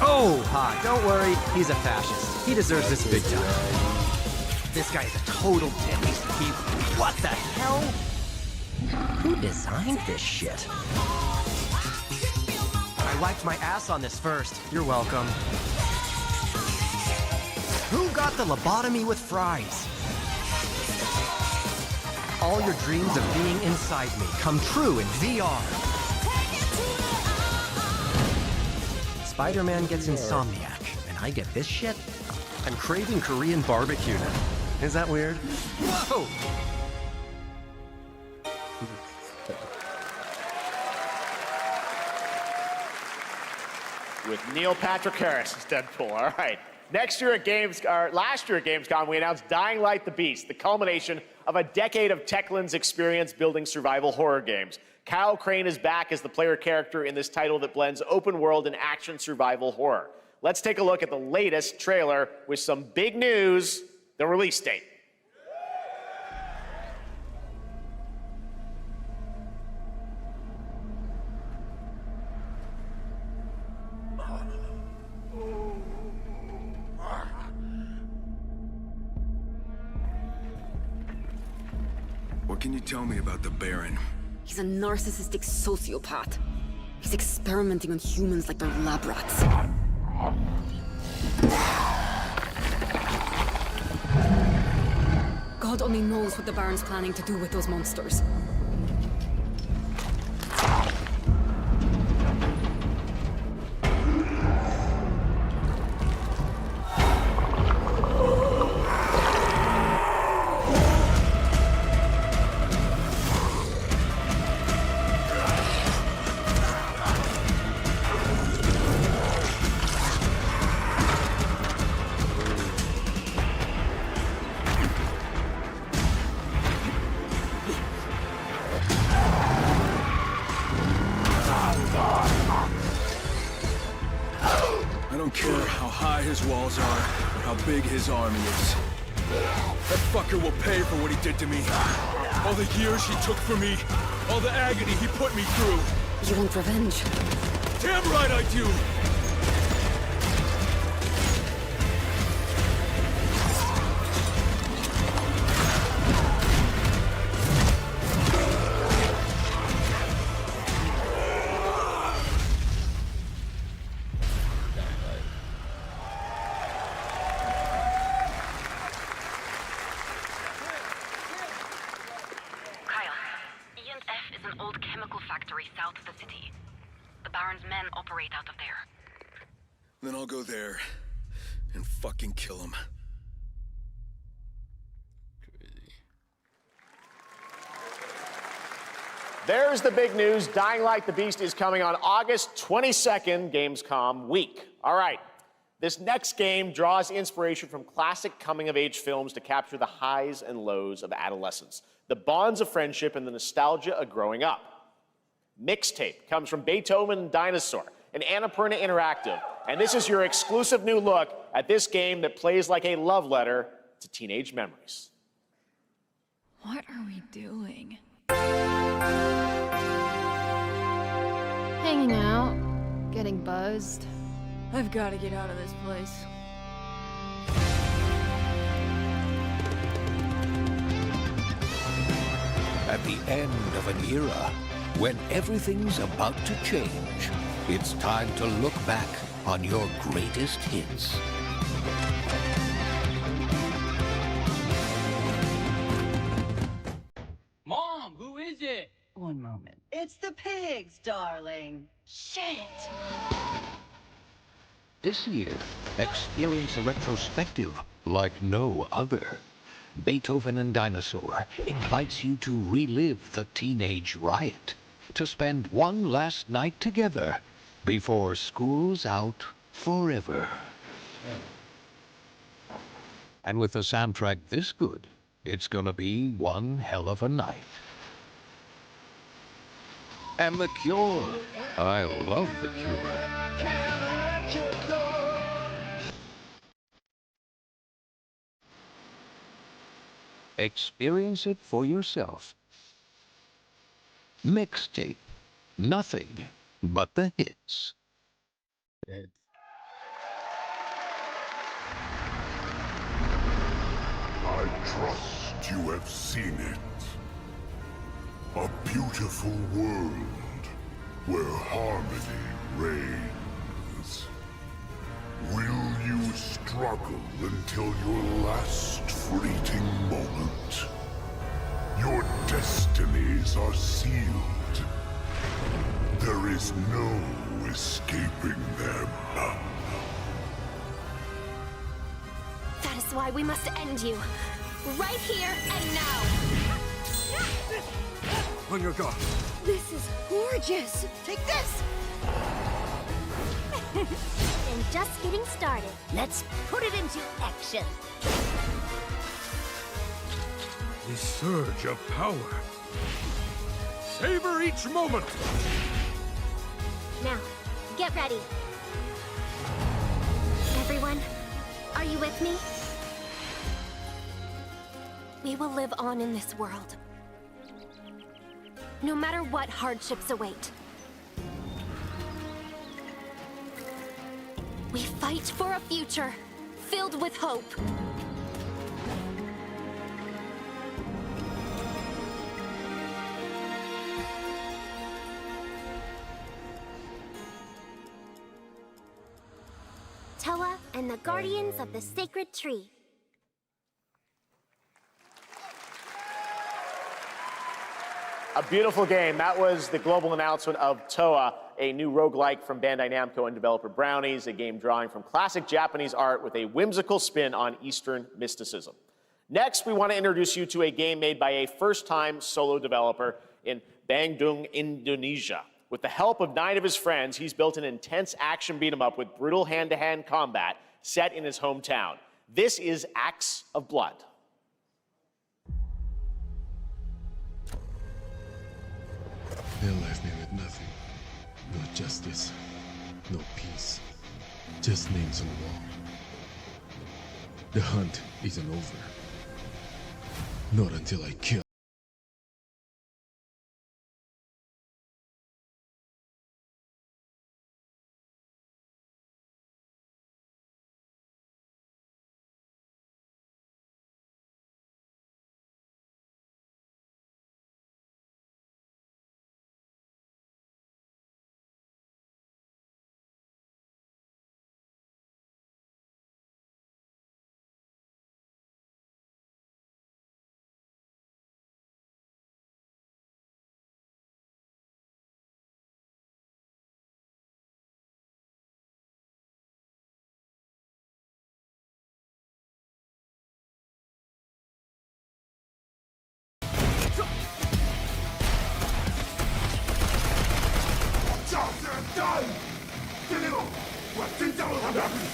Oh, don't worry, he's a fascist. He deserves this big time. This guy's a total dick. What the hell? Who designed this shit? I wiped my ass on this first. You're welcome. Who got the lobotomy with fries? All your dreams of being inside me come true in VR. Spider-Man gets insomniac, and I get this shit? I'm craving Korean barbecue now. Is that weird? Whoa! With Neil Patrick Harris as Deadpool. All right. Last year at Gamescom, we announced Dying Light the Beast, the culmination of a decade of Techland's experience building survival horror games. Kyle Crane is back as the player character in this title that blends open world and action survival horror. Let's take a look at the latest trailer with some big news, the release date. What can you tell me about the Baron? He's a narcissistic sociopath. He's experimenting on humans like they're lab rats. God only knows what the Baron's planning to do with those monsters. I don't care how high his walls are or how big his army is. That fucker will pay for what he did to me. All the years he took from me. All the agony he put me through. You want revenge? Damn right I do! South of the city. The Baron's men operate out of there. Then I'll go there and fucking kill him. There's the big news. Dying Light the Beast is coming on August 22nd, Gamescom week. All right. This next game draws inspiration from classic coming-of-age films to capture the highs and lows of adolescence, the bonds of friendship, and the nostalgia of growing up. Mixtape comes from Beethoven and Dinosaur, an Annapurna Interactive, and this is your exclusive new look at this game that plays like a love letter to teenage memories. What are we doing? Hanging out, getting buzzed. I've got to get out of this place. At the end of an era, when everything's about to change, it's time to look back on your greatest hits. Mom, who is it? One moment. It's the pigs, darling. Shit! This year, experience a retrospective like no other. Beethoven and Dinosaur invites you to relive the teenage riot, to spend one last night together before school's out forever. And with a soundtrack this good, it's gonna be one hell of a night. And The Cure. I love The Cure. Experience it for yourself. Mixtape. Nothing but the hits. I trust you have seen it. A beautiful world where harmony reigns. Will you struggle until your last fleeting moment? Your destinies are sealed. There is no escaping them. That is why we must end you. Right here and now. On your guard. This is gorgeous. Take this. And just getting started. Let's put it into action. The surge of power. Savor each moment. Now, get ready. Everyone, are you with me? We will live on in this world. No matter what hardships await. We fight for a future filled with hope. Toa and the Guardians of the Sacred Tree. A beautiful game. That was the global announcement of Toa, a new roguelike from Bandai Namco and developer Brownies, a game drawing from classic Japanese art with a whimsical spin on Eastern mysticism. Next, we want to introduce you to a game made by a first-time solo developer in Bandung, Indonesia. With the help of 9 of his friends, he's built an intense action beat-em-up with brutal hand-to-hand combat set in his hometown. This is Acts of Blood. They left me with nothing. No justice, no peace. Just names on the wall. The hunt isn't over. Not until I kill.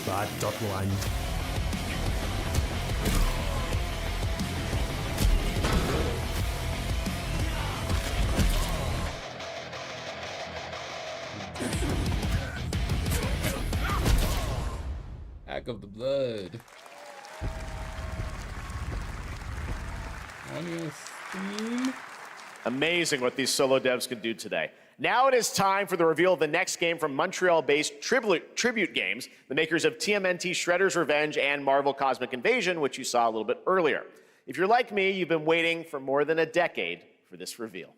Bad dot line. Act of the Blood. On your Steam. Amazing what these solo devs can do today. Now it is time for the reveal of the next game from Montreal-based Tribute Games, the makers of TMNT Shredder's Revenge and Marvel Cosmic Invasion, which you saw a little bit earlier. If you're like me, you've been waiting for more than a decade for this reveal.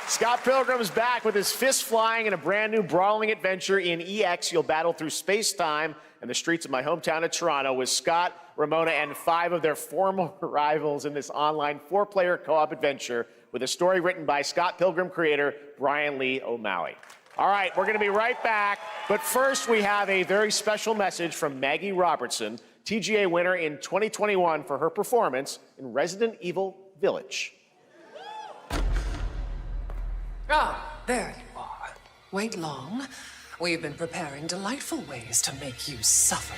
Scott Pilgrim's back with his fists flying in a brand new brawling adventure in EX. You'll battle through space-time and the streets of my hometown of Toronto with Scott, Ramona, and 5 of their former rivals in this online 4-player co-op adventure with a story written by Scott Pilgrim creator Brian Lee O'Malley. All right, we're going to be right back, but first we have a very special message from Maggie Robertson, TGA winner in 2021 for her performance in Resident Evil Village. Ah, there you are. Wait long. We've been preparing delightful ways to make you suffer.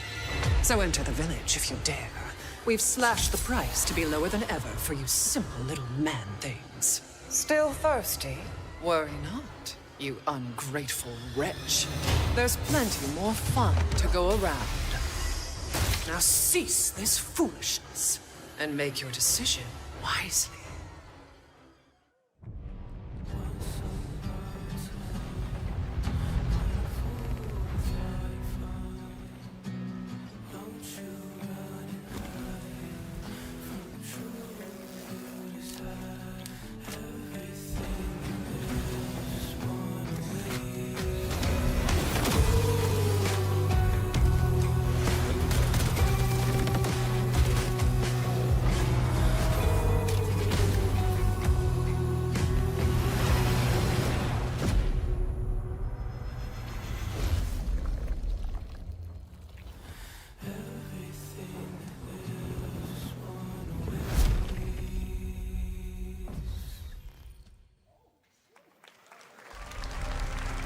So enter the village if you dare. We've slashed the price to be lower than ever for you simple little man things. Still thirsty? Worry not, you ungrateful wretch. There's plenty more fun to go around. Now cease this foolishness and make your decision wisely.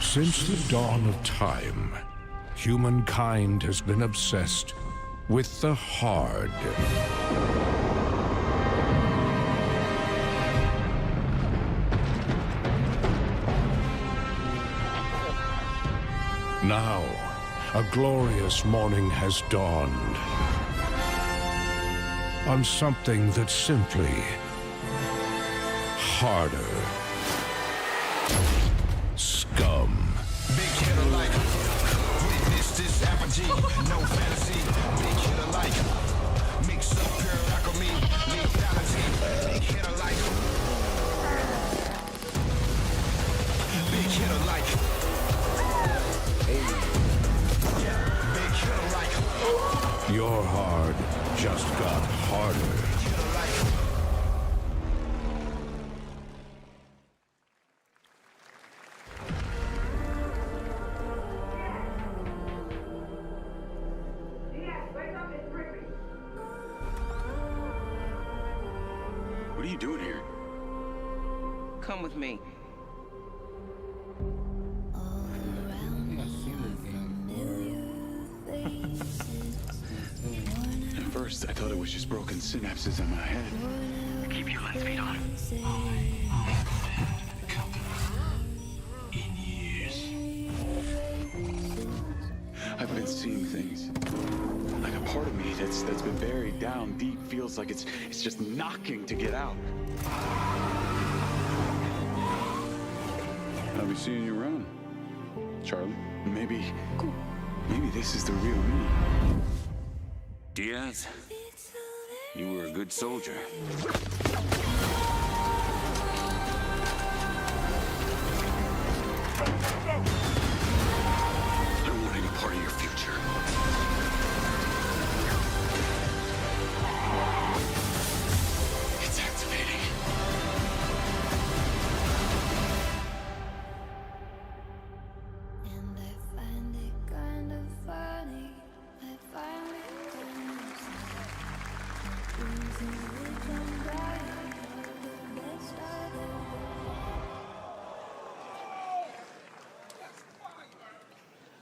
Since the dawn of time, humankind has been obsessed with the hard. Now, a glorious morning has dawned on something that's simply harder. Scum. Big hitter like witness this apogee, no fantasy. Big hitter like mix up pure alchemy, lethality. Big hitter like big hitter like big hitter like Your hard just got harder. What are you doing here? Come with me. At first, I thought it was just broken synapses in my head. keep your lens feed on. In years. I've been seeing things. Like a part of me that's been buried down deep feels like it's just knocking to get out. I'll be seeing you around, Charlie. Maybe this is the real me. Diaz, you were a good soldier. I don't want any part of your future. It's activating. And I find it kind of funny. I find it kind of sad. Things in which I'm dying are the best I've ever.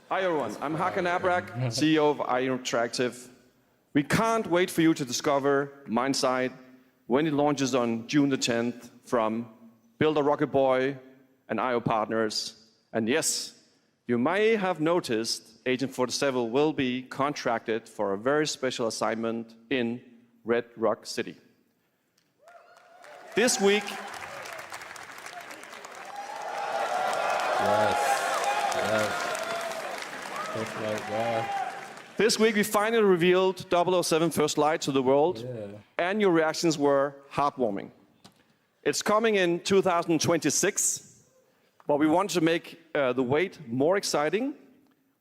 Hi everyone, I'm Hakan Abrak, CEO of IO Interactive. We can't wait for you to discover Mindside when it launches on June the 10th from Builder Rocket Boy and IO partners. And yes, you may have noticed Agent 47 will be contracted for a very special assignment in Red Rock City. This week, Yes. Just like that. This week we finally revealed 007 First Light to the world, and your reactions were heartwarming. It's coming in 2026, but we want to make the wait more exciting.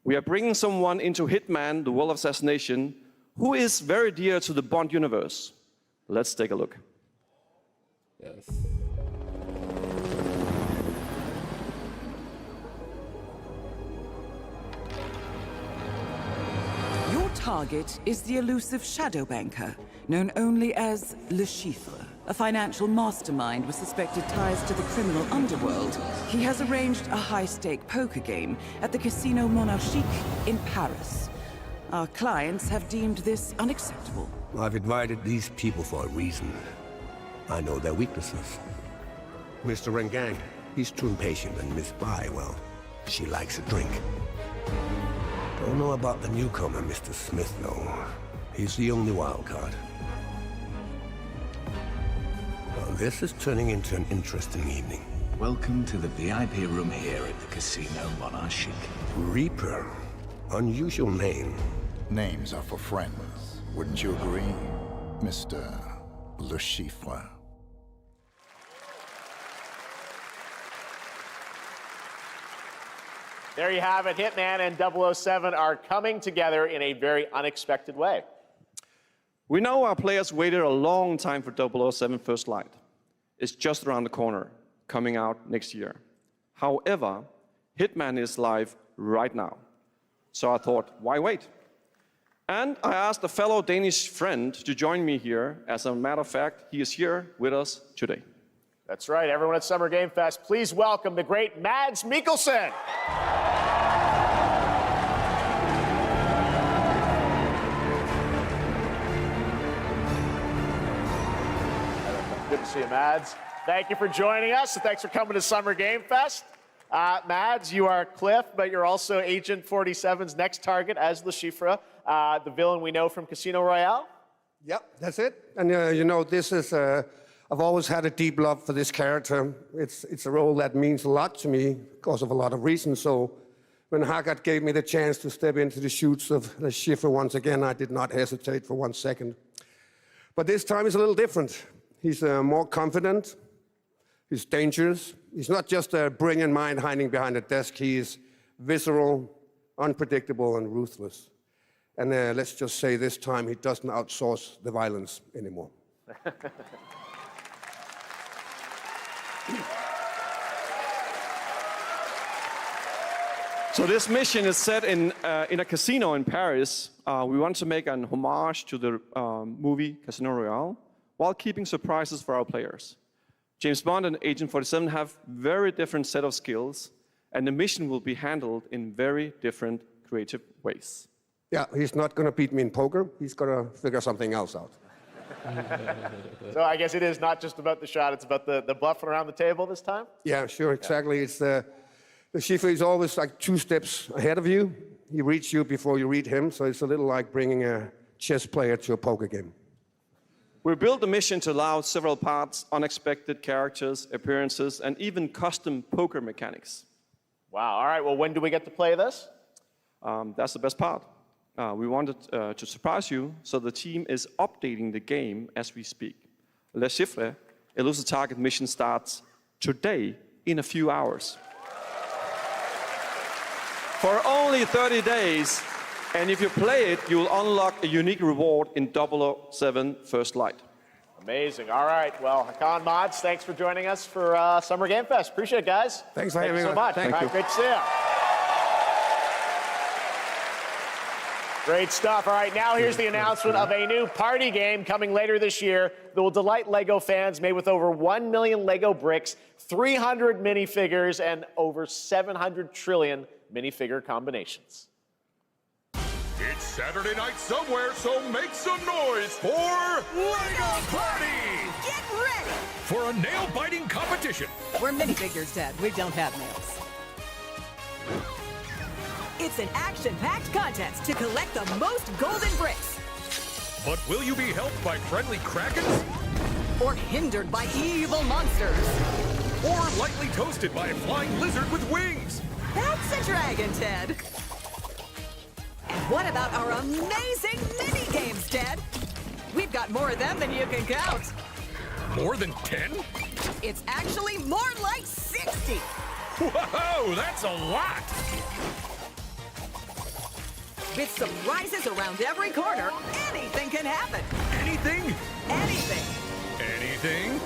We are bringing someone into Hitman, the World of Assassination, who is very dear to the Bond universe. Let's take a look. Yes. Your target is the elusive shadow banker, known only as Le Chiffre, a financial mastermind with suspected ties to the criminal underworld. He has arranged a high-stake poker game at the Casino Monarchique in Paris. Our clients have deemed this unacceptable. I've invited these people for a reason. I know their weaknesses. Mr. Rengang, he's too impatient, and Miss Bai, well, she likes a drink. Don't know about the newcomer, Mr. Smith, though. He's the only wild card. Well, this is turning into an interesting evening. Welcome to the VIP room here at the Casino Monarchique. Reaper. Unusual name. Names are for friends. Wouldn't you agree, Mr. Le Chiffre? There you have it. Hitman and 007 are coming together in a very unexpected way. We know our players waited a long time for 007 First Light. It's just around the corner, coming out next year. However, Hitman is live right now. So I thought, why wait? And I asked a fellow Danish friend to join me here. As a matter of fact, he is here with us today. That's right, everyone at Summer Game Fest, please welcome the great Mads Mikkelsen. Good to see you, Mads. Thank you for joining us, and thanks for coming to Summer Game Fest. Mads, you are Cliff, but you're also Agent 47's next target as Le Chiffre, the villain we know from Casino Royale. Yep, that's it. And you know, this is, I've always had a deep love for this character. It's a role that means a lot to me because of a lot of reasons. So when Haggard gave me the chance to step into the shoots of Le Chiffre once again, I did not hesitate for 1 second. But this time is a little different. He's more confident. He's dangerous. He's not just a brilliant mind hiding behind a desk. He is visceral, unpredictable, and ruthless. And let's just say this time he doesn't outsource the violence anymore. So this mission is set in a casino in Paris. We want to make an homage to the movie Casino Royale while keeping surprises for our players. James Bond and Agent 47 have very different set of skills, and the mission will be handled in very different creative ways. Yeah, he's not going to beat me in poker. He's going to figure something else out. So I guess it is not just about the shot, it's about the bluffing around the table this time? Yeah, sure, exactly. Yeah. It's the Chiffre is always like 2 steps ahead of you. He reads you before you read him, so it's a little like bringing a chess player to a poker game. We built the mission to allow several parts, unexpected characters, appearances, and even custom poker mechanics. Wow, all right, well, when do we get to play this? That's the best part. We wanted to surprise you, so the team is updating the game as we speak. Le Chiffre, Elusive Target mission starts today in a few hours. For only 30 days, and if you play it, you'll unlock a unique reward in 007 First Light. Amazing. All right. Well, Hakan, Mads, thanks for joining us for Summer Game Fest. Appreciate it, guys. Thanks for having me. Thank you so much. Thank you. Great to see you. Great stuff. All right, now here's the announcement of a new party game coming later this year that will delight LEGO fans, made with over 1 million LEGO bricks, 300 minifigures, and over 700 trillion minifigure combinations. It's Saturday night somewhere, so make some noise for LEGO Party! Get ready! For a nail-biting competition. We're minifigures, Dad. We don't have nails. It's an action-packed contest to collect the most golden bricks. But will you be helped by friendly krakens? Or hindered by evil monsters. Or lightly toasted by a flying lizard with wings? That's a dragon, Ted. And what about our amazing mini-games, Ted? We've got more of them than you can count. More than 10? It's actually more like 60. Whoa, that's a lot! With surprises around every corner, anything can happen. Anything? Anything. Anything?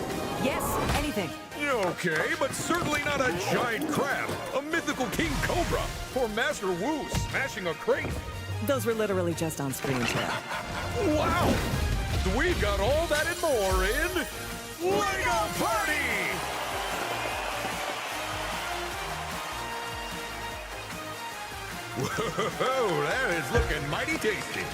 Yes, anything. Okay, but certainly not a giant crab, a mythical king cobra, or Master Wu smashing a crate. Those were literally just on screen, Chad. Wow! We've got all that and more in LEGO Party! Whoa, that is looking mighty tasty.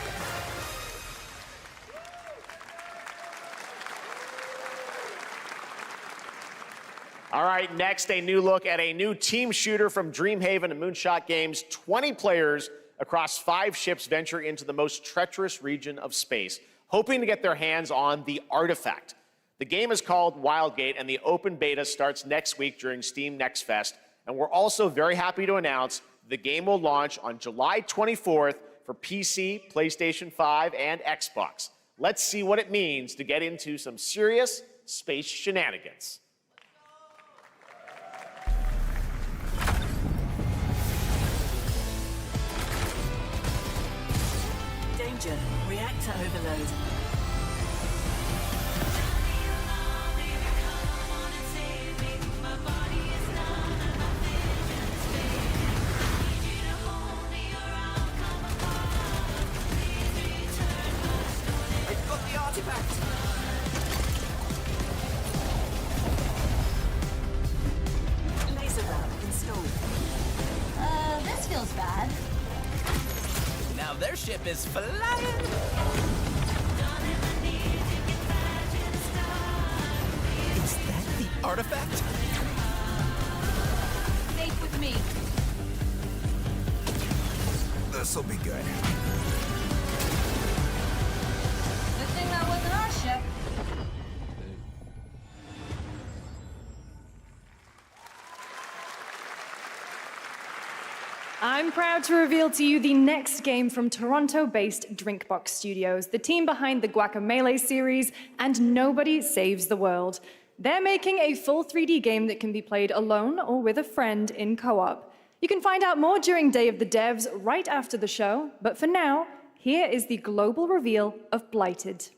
All right, next, a new look at a new team shooter from Dreamhaven and Moonshot Games. 20 players across 5 ships venture into the most treacherous region of space, hoping to get their hands on the artifact. The game is called Wildgate, and the open beta starts next week during Steam Next Fest. And we're also very happy to announce the game will launch on July 24th for PC, PlayStation 5, and Xbox. Let's see what it means to get into some serious space shenanigans. Danger. Reactor overload. I've got the artifact. Laser round installed. This feels bad. Now their ship is flying. Is that the artifact? Safe with me. This'll be good. Good thing that wasn't our ship. I'm proud to reveal to you the next game from Toronto-based Drinkbox Studios, the team behind the Guacamelee series and Nobody Saves the World. They're making a full 3D game that can be played alone or with a friend in co-op. You can find out more during Day of the Devs right after the show, but for now, here is the global reveal of Blighted.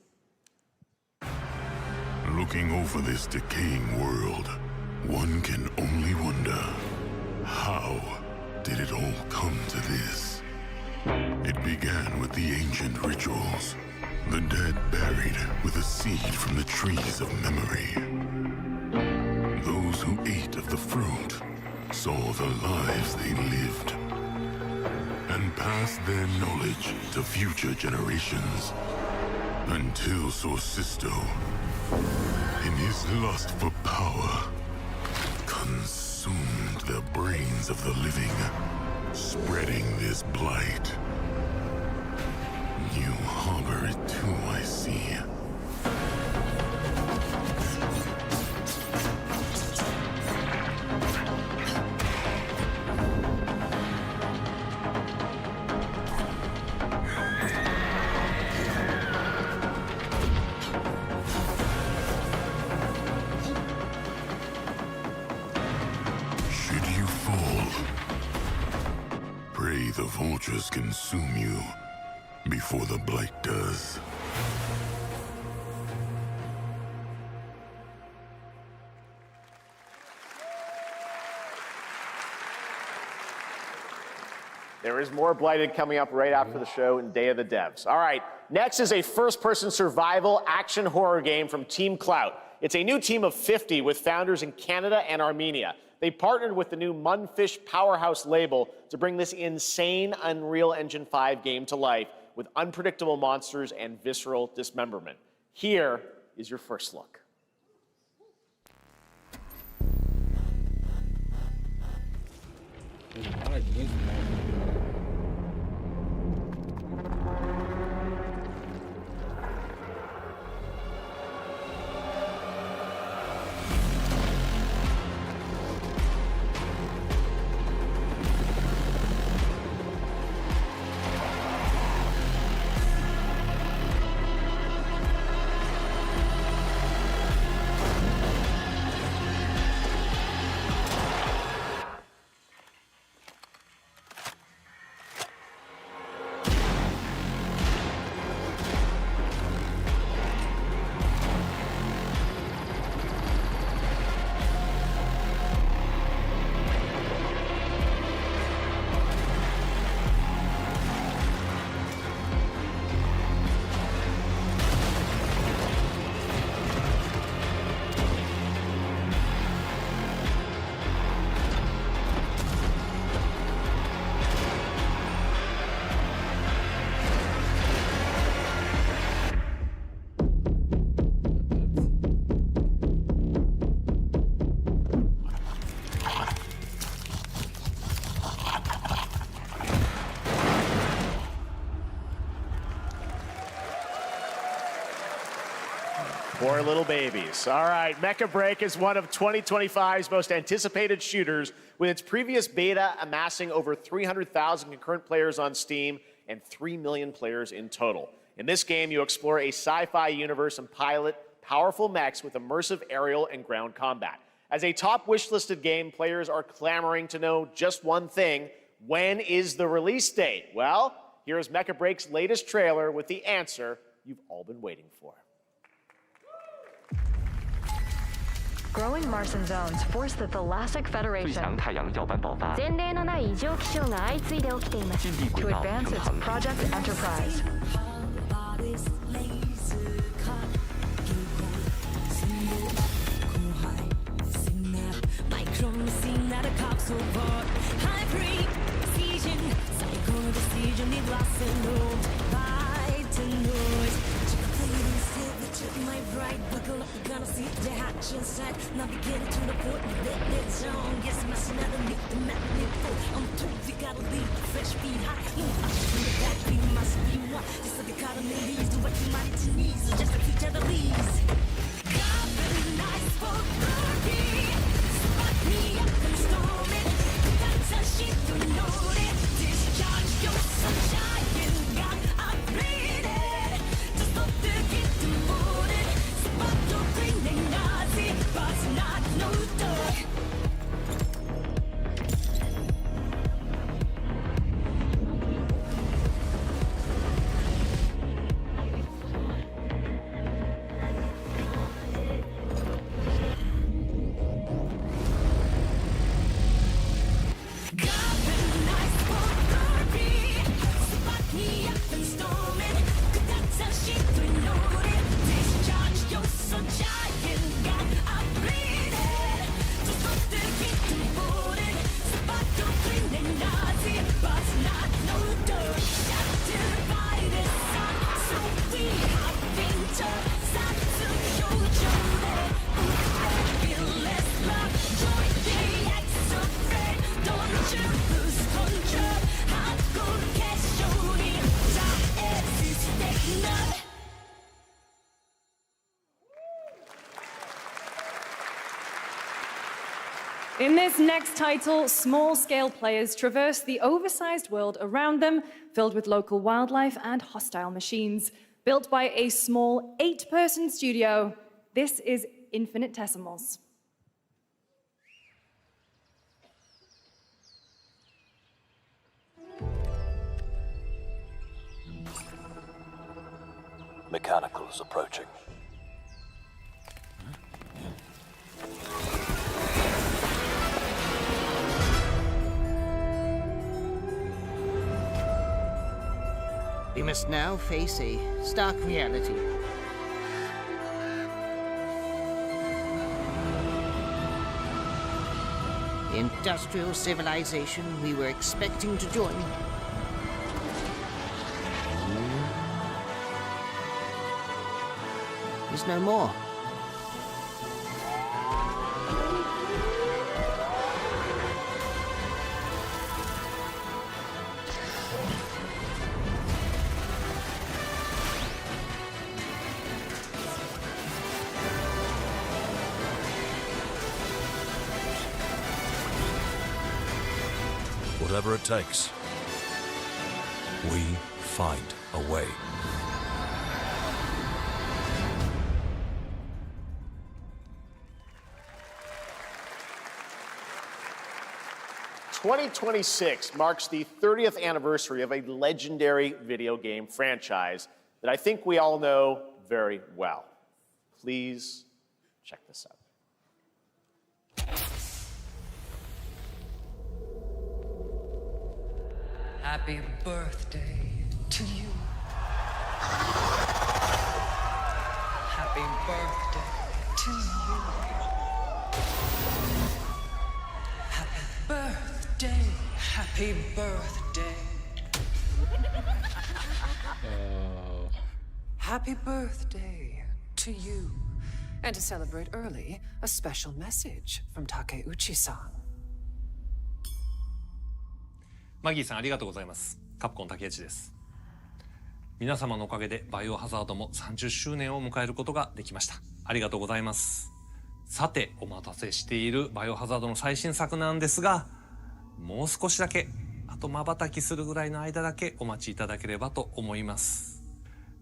Looking over this decaying world, one can only wonder, how did it all come to this? It began with the ancient rituals, the dead buried with a seed from the trees of memory. Those who ate of the fruit saw the lives they lived and passed their knowledge to future generations until Sorcisto, in his lust for power, consumed the brains of the living, spreading this blight. You harbor it too, I see. Pray the vultures consume you before the blight does. There is more Blighted coming up right after the show in Day of the Devs. All right, next is a first-person survival action horror game from Team Clout. It's a new team of 50 with founders in Canada and Armenia. They partnered with the new Munfish Powerhouse label to bring this insane Unreal Engine 5 game to life with unpredictable monsters and visceral dismemberment. Here is your first look. our little babies. All right, Mecha Break is one of 2025's most anticipated shooters, with its previous beta amassing over 300,000 concurrent players on Steam and 3 million players in total. In this game, you explore a sci-fi universe and pilot powerful mechs with immersive aerial and ground combat. As a top wishlisted game, players are clamoring to know just one thing: when is the release date? Well, here's Mecha Break's latest trailer with the answer you've all been waiting for. Growing Martian zones force the Thalassic Federation to advance its Project Enterprise. My right, buckle up, you're gonna see the hatch inside. Navigating to the port, dead zone. Yes, messing underneath the magnet pole. I'm too, we gotta leave the fresh feet high. In the back, we must be one. Just like a cotton leaves, do what you might to knees, just like each other leaves. God, very nice for glory. Spot me up and storm it. That's a shit to load it. Discharge your sunshine. God, I'm bleeding. Just don't forget to hold it. Spot your green and Nazi, but not no dog. In this next title, small-scale players traverse the oversized world around them, filled with local wildlife and hostile machines. Built by a small 8-person studio, this is Infinitesimals. Mechanical is approaching. We must now face a stark reality. The industrial civilization we were expecting to join is no more. Whatever it takes, we find a way. "2026 marks the 30th anniversary of a legendary video game franchise that I think we all know very well. Please check this out. Happy birthday to you. Happy birthday to you. Happy birthday. Happy birthday. Happy birthday to you. And to celebrate early, a special message from Takeuchi-san. マギーさんありがとうございます。カプコン竹内です。皆様のおかげでバイオハザードも30周年を迎えることができました。あありがとうございます。さて、お待たせしているバイオハザードの最新作なんですが、もう少しだけ、あと瞬きするぐらいの間だけお待ちいただければと思います。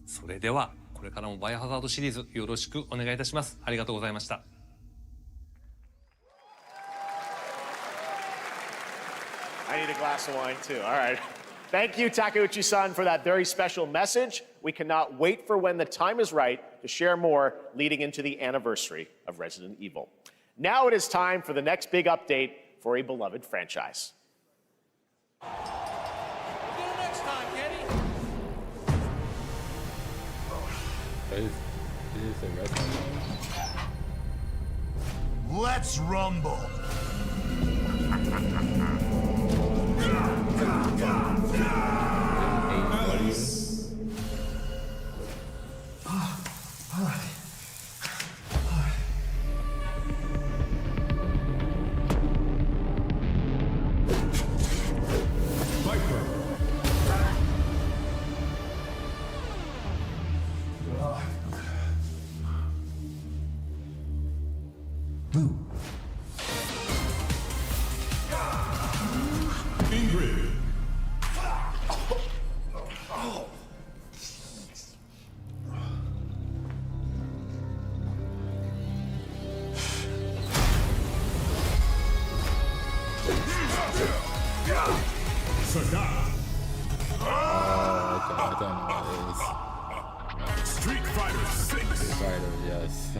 それでは、これからもバイオハザードシリーズよろしくお願いいたします。ありがとうございました。I need a glass of wine too. All right. Thank you, Takeuchi-san, for that very special message. We cannot wait for when the time is right to share more leading into the anniversary of Resident Evil. Now it is time for the next big update for a beloved franchise. Let's rumble. Street Fighter 6. Street Fighter, yes.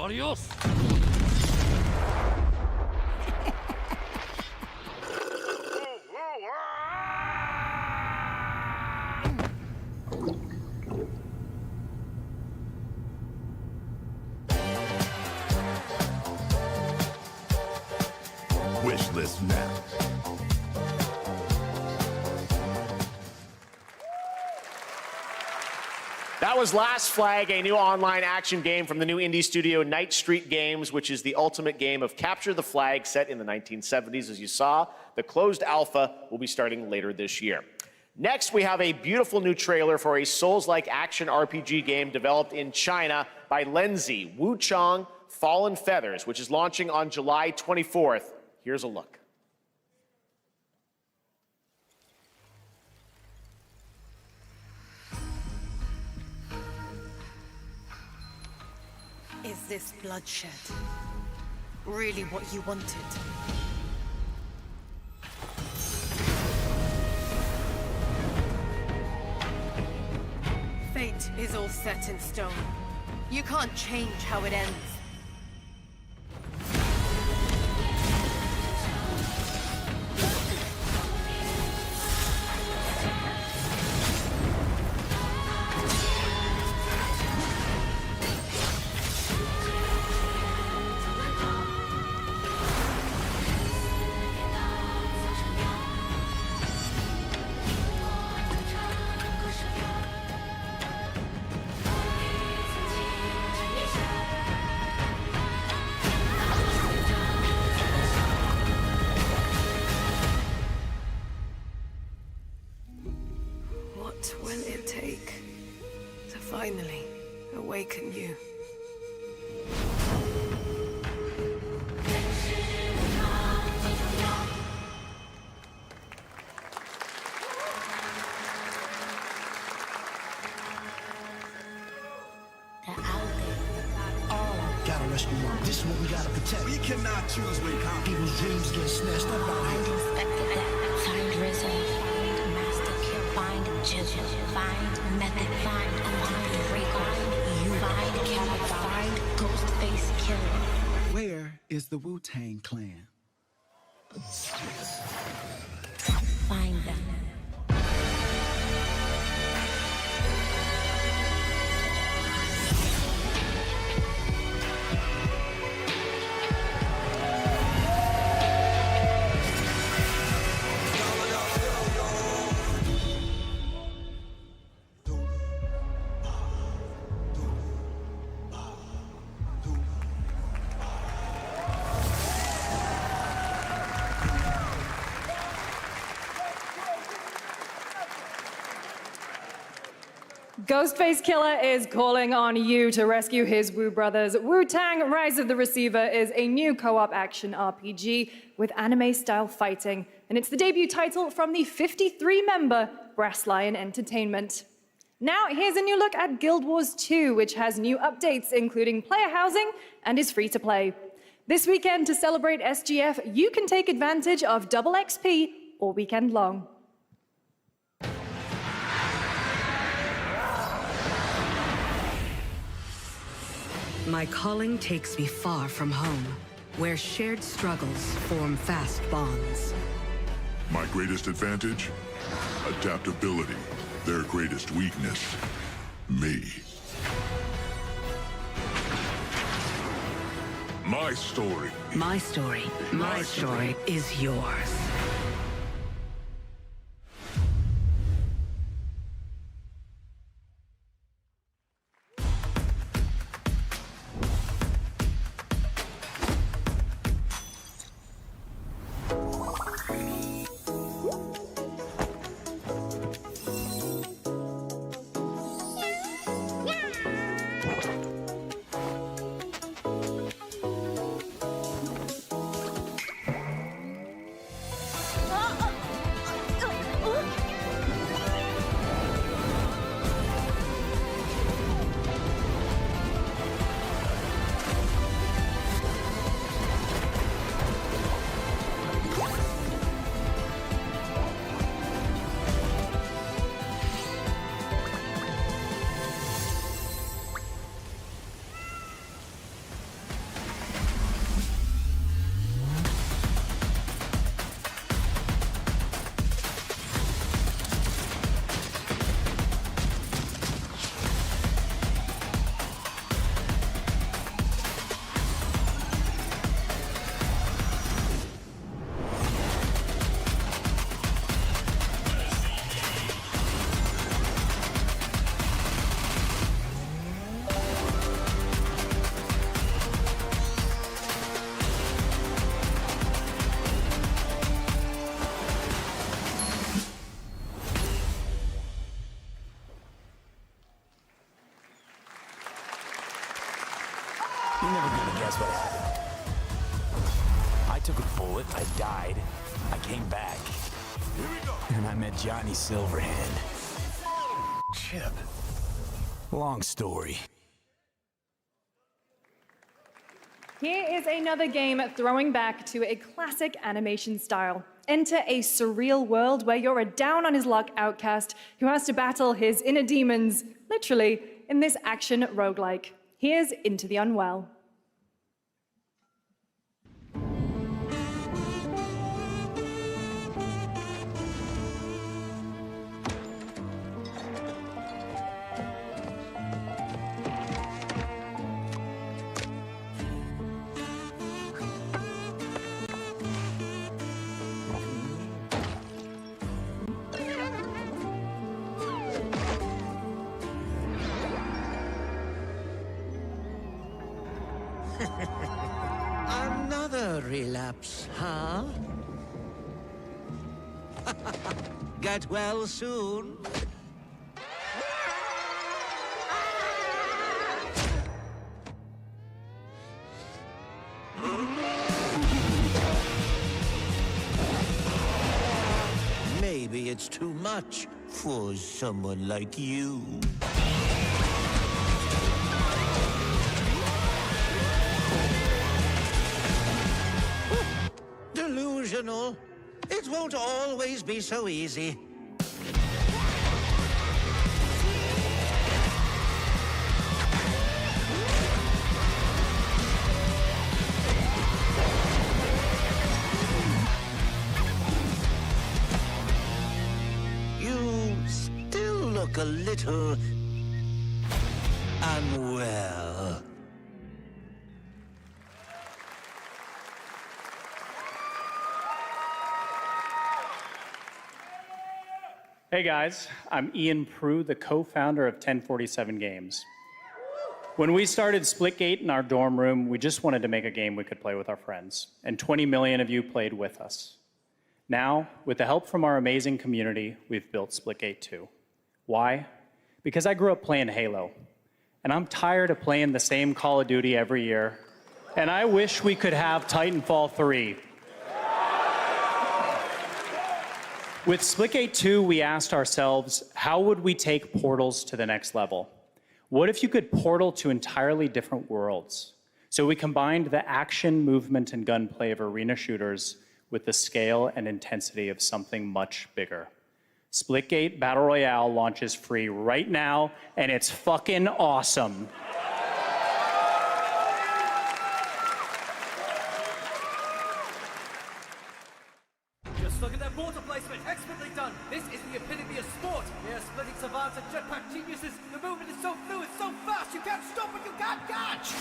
Adios. Wish list now. That was Last Flag, a new online action game from the new indie studio Night Street Games, which is the ultimate game of capture the flag set in the 1970s. As you saw, the closed alpha will be starting later this year. Next, we have a beautiful new trailer for a Souls-like action RPG game developed in China by Lenzi, Wuchang Fallen Feathers, which is launching on July 24th. Here's a look. Is this bloodshed really what you wanted? Fate is all set in stone. You can't change how it ends. awaken you. Gotta rescue one. This is what we gotta protect. We cannot choose when people's dreams get snatched up out here. Find RZA, find Mr.K, find Jizzle, find Method, find Rico, you find Kevin, find Ghostface Killer. Where is the Wu-Tang Clan? Find them. Ghostface Killer is calling on you to rescue his Wu brothers. Wu-Tang Rise of the Receiver is a new co-op action RPG with anime-style fighting, and it's the debut title from the 53-member Brass Lion Entertainment. Now, here's a new look at Guild Wars 2, which has new updates, including player housing, and is free to play. This weekend, to celebrate SGF, you can take advantage of double XP all weekend long. My calling takes me far from home, where shared struggles form fast bonds. My greatest advantage? Adaptability. Their greatest weakness? Me. My story. My story. My story is yours. You're never gonna guess what happened. I took a bullet, I died, I came back. Here we go. And I met Johnny Silverhand. Chip. Long story. Here is another game throwing back to a classic animation style. Enter a surreal world where you're a down-on-his-luck outcast who has to battle his inner demons, literally, in this action roguelike. Here's Into the Unwell. Another relapse, huh? Get well soon. maybe it's too much for someone like you. Delusional. It won't always be so easy. You still look a little unwell. Hey guys, I'm Ian Prue, the co-founder of 1047 Games. When we started Splitgate in our dorm room, we just wanted to make a game we could play with our friends, and 20 million of you played with us. Now, with the help from our amazing community, we've built Splitgate 2. Why? Because I grew up playing Halo, and I'm tired of playing the same Call of Duty every year, and I wish we could have Titanfall 3. With Splitgate 2, we asked ourselves, how would we take portals to the next level? What if you could portal to entirely different worlds? So we combined the action, movement, and gunplay of arena shooters with the scale and intensity of something much bigger. Splitgate Battle Royale launches free right now, and it's fucking awesome. Just look at that water placement, expertly done. This is the epitome of sport. We are splitting savants and jetpack geniuses. The movement is so fluid, so fast, you can't stop it, you can't catch.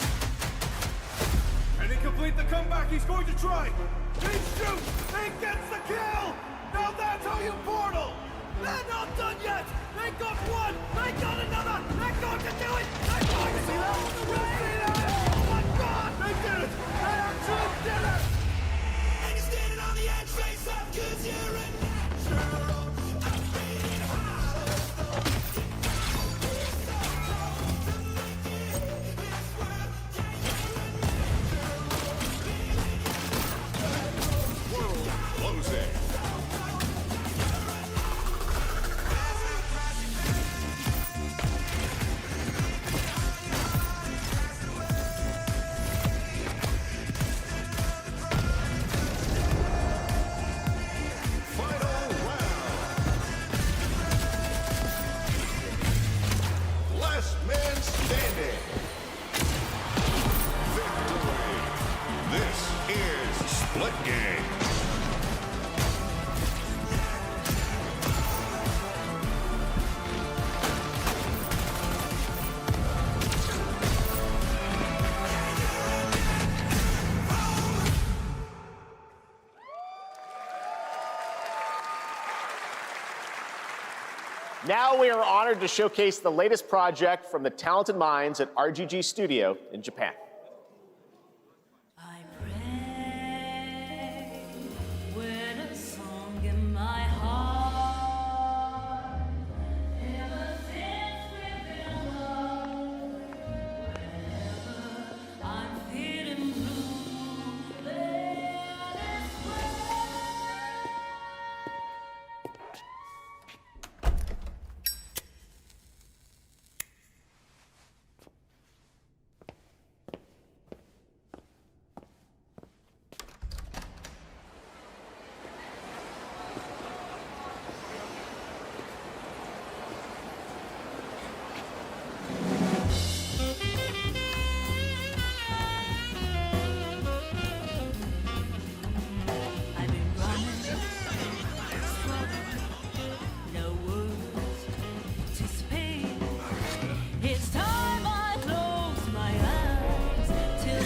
Can he complete the comeback he's going to try? He shoots! He gets the kill! Now that's how you portal! They're not done yet! They got one! They got another! They're going to do it! They're going to do it! Oh my god! They did it! They actually did it! And you're standing on the edge, face up, cause you're a natural. I'm being Closing. Final round. Last man standing. Victory. This is Splitgate. Now we are honored to showcase the latest project from the talented minds at RGG Studio in Japan. With a song in my heart, ever since we've been alone, whenever I'm feeling blue, let us no words to speak. It's time I close my eyes till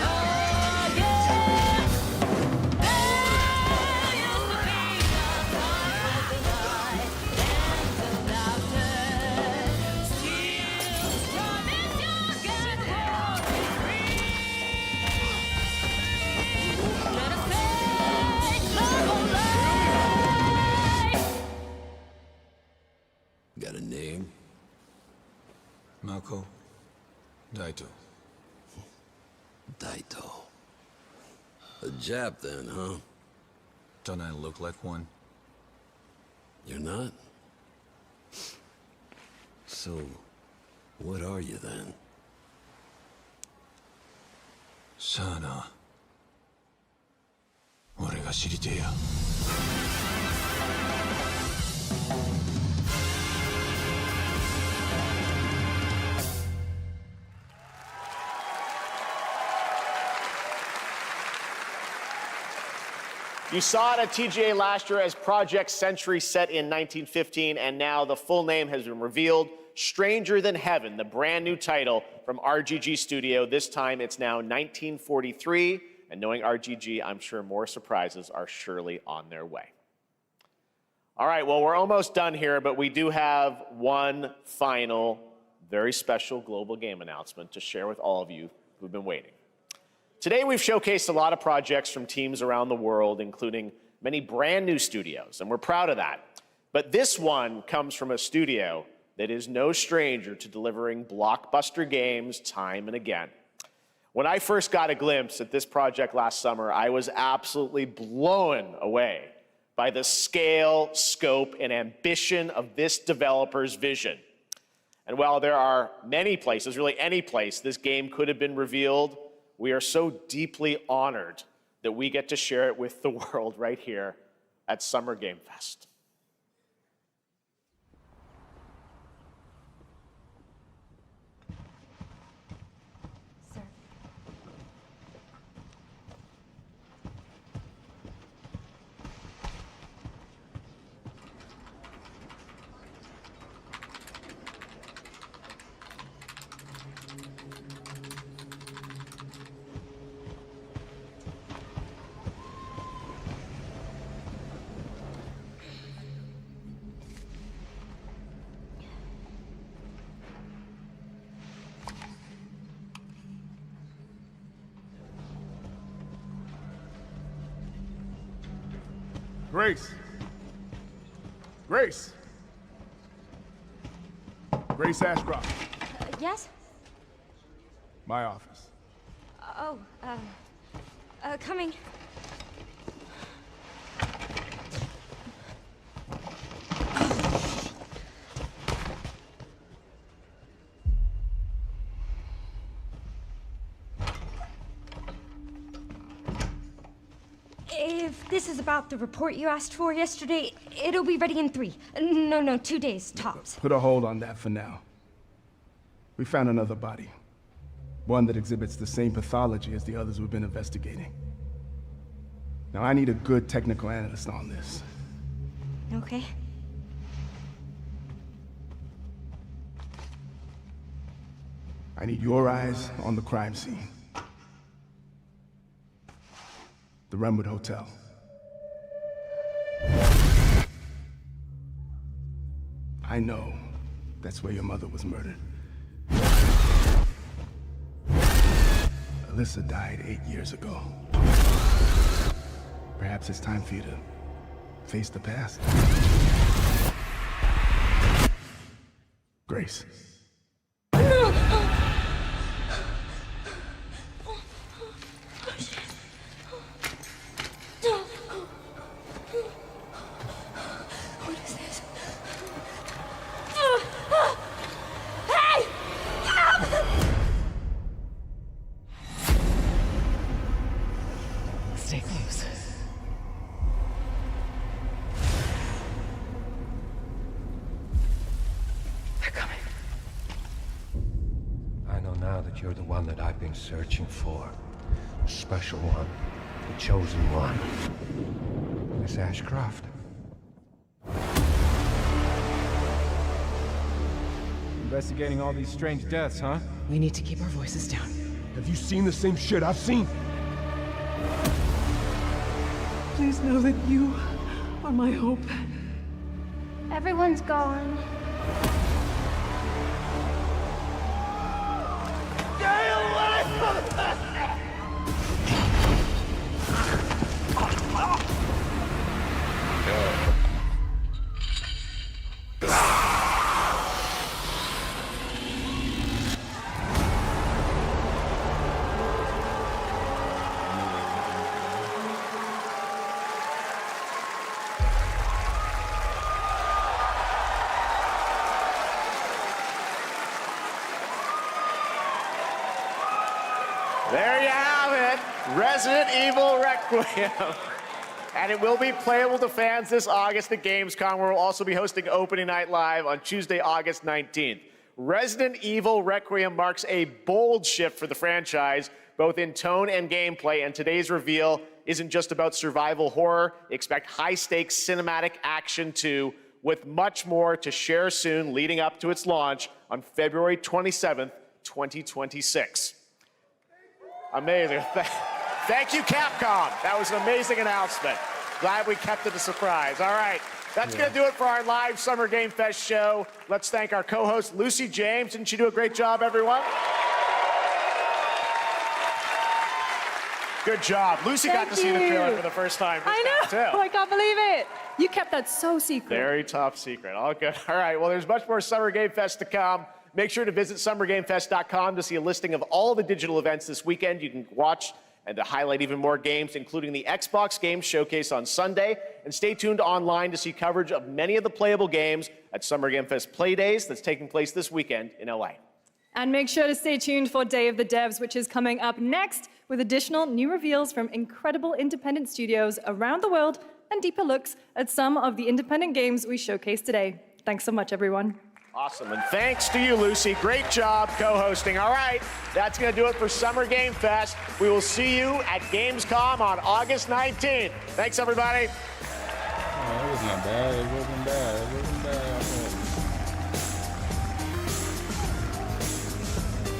oh yeah. There used to be a time with the light and the laughter. Still strong and young and walking free. Let us take love on life. Got a name? Mako? Daito. Daito. A Jap then, huh? Don't I look like one? You're not? So, what are you then?さあな。俺が知りてえや。You saw it at TGA last year as Project Century set in 1915, and now the full name has been revealed. Stranger Than Heaven, the brand new title from RGG Studio. This time it's now 1943, and knowing RGG, I'm sure more surprises are surely on their way. All right, well, we're almost done here, but we do have one final, very special global game announcement to share with all of you who've been waiting. Today, we've showcased a lot of projects from teams around the world, including many brand new studios, and we're proud of that. But this one comes from a studio that is no stranger to delivering blockbuster games time and again. When I first got a glimpse at this project last summer, I was absolutely blown away by the scale, scope, and ambition of this developer's vision. And while there are many places, really any place, this game could have been revealed, we are so deeply honored that we get to share it with the world right here at Summer Game Fest. Grace! Grace! Grace Ashcroft. Yes? My office. Oh, coming. If this is about the report you asked for yesterday, it'll be ready in 3. No, 2 days, tops. Put a hold on that for now. We found another body. One that exhibits the same pathology as the others we've been investigating. Now, I need a good technical analyst on this. Okay. I need your eyes on the crime scene. The Renwood Hotel. I know that's where your mother was murdered. Alyssa died 8 years ago. Perhaps it's time for you to face the past. Grace. Stay close. They're coming. I know now that you're the one that I've been searching for. The special one. The chosen one. Miss Ashcroft. Investigating all these strange deaths, huh? We need to keep our voices down. Have you seen the same shit I've seen? Please know that you are my hope. Everyone's gone. Stay away from us! it, Resident Evil Requiem. And it will be playable to fans this August at Gamescom, where we'll also be hosting Opening Night Live on Tuesday, August 19th. Resident Evil Requiem marks a bold shift for the franchise, both in tone and gameplay, and today's reveal isn't just about survival horror. Expect high-stakes cinematic action too, with much more to share soon leading up to its launch on February 27th, 2026. Amazing. Thank you, Capcom. That was an amazing announcement. Glad we kept it a surprise. All right, that's going to do it for our live Summer Game Fest show. Let's thank our co-host, Lucy James. Didn't she do a great job, everyone? Good job. Lucy got to see the trailer for the first time. I know. Too. I can't believe it. You kept that so secret. Very top secret. All good. All right. Well, there's much more Summer Game Fest to come. Make sure to visit summergamefest.com to see a listing of all the digital events this weekend. You can watch and to highlight even more games, including the Xbox Games Showcase on Sunday. And stay tuned online to see coverage of many of the playable games at Summer Game Fest Play Days that's taking place this weekend in LA. And make sure to stay tuned for Day of the Devs, which is coming up next, with additional new reveals from incredible independent studios around the world and deeper looks at some of the independent games we showcased today. Thanks so much, everyone. Awesome, and thanks to you, Lucy. Great job co-hosting. All right, that's going to do it for Summer Game Fest. We will see you at Gamescom on August 19th. Thanks, everybody. Oh, it was not bad. It wasn't bad. It wasn't bad.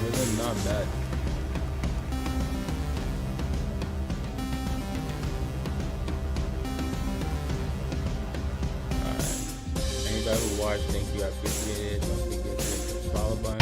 It was not bad. Anybody who watched, thank you. I appreciate it. Don't forget to hit the follow button.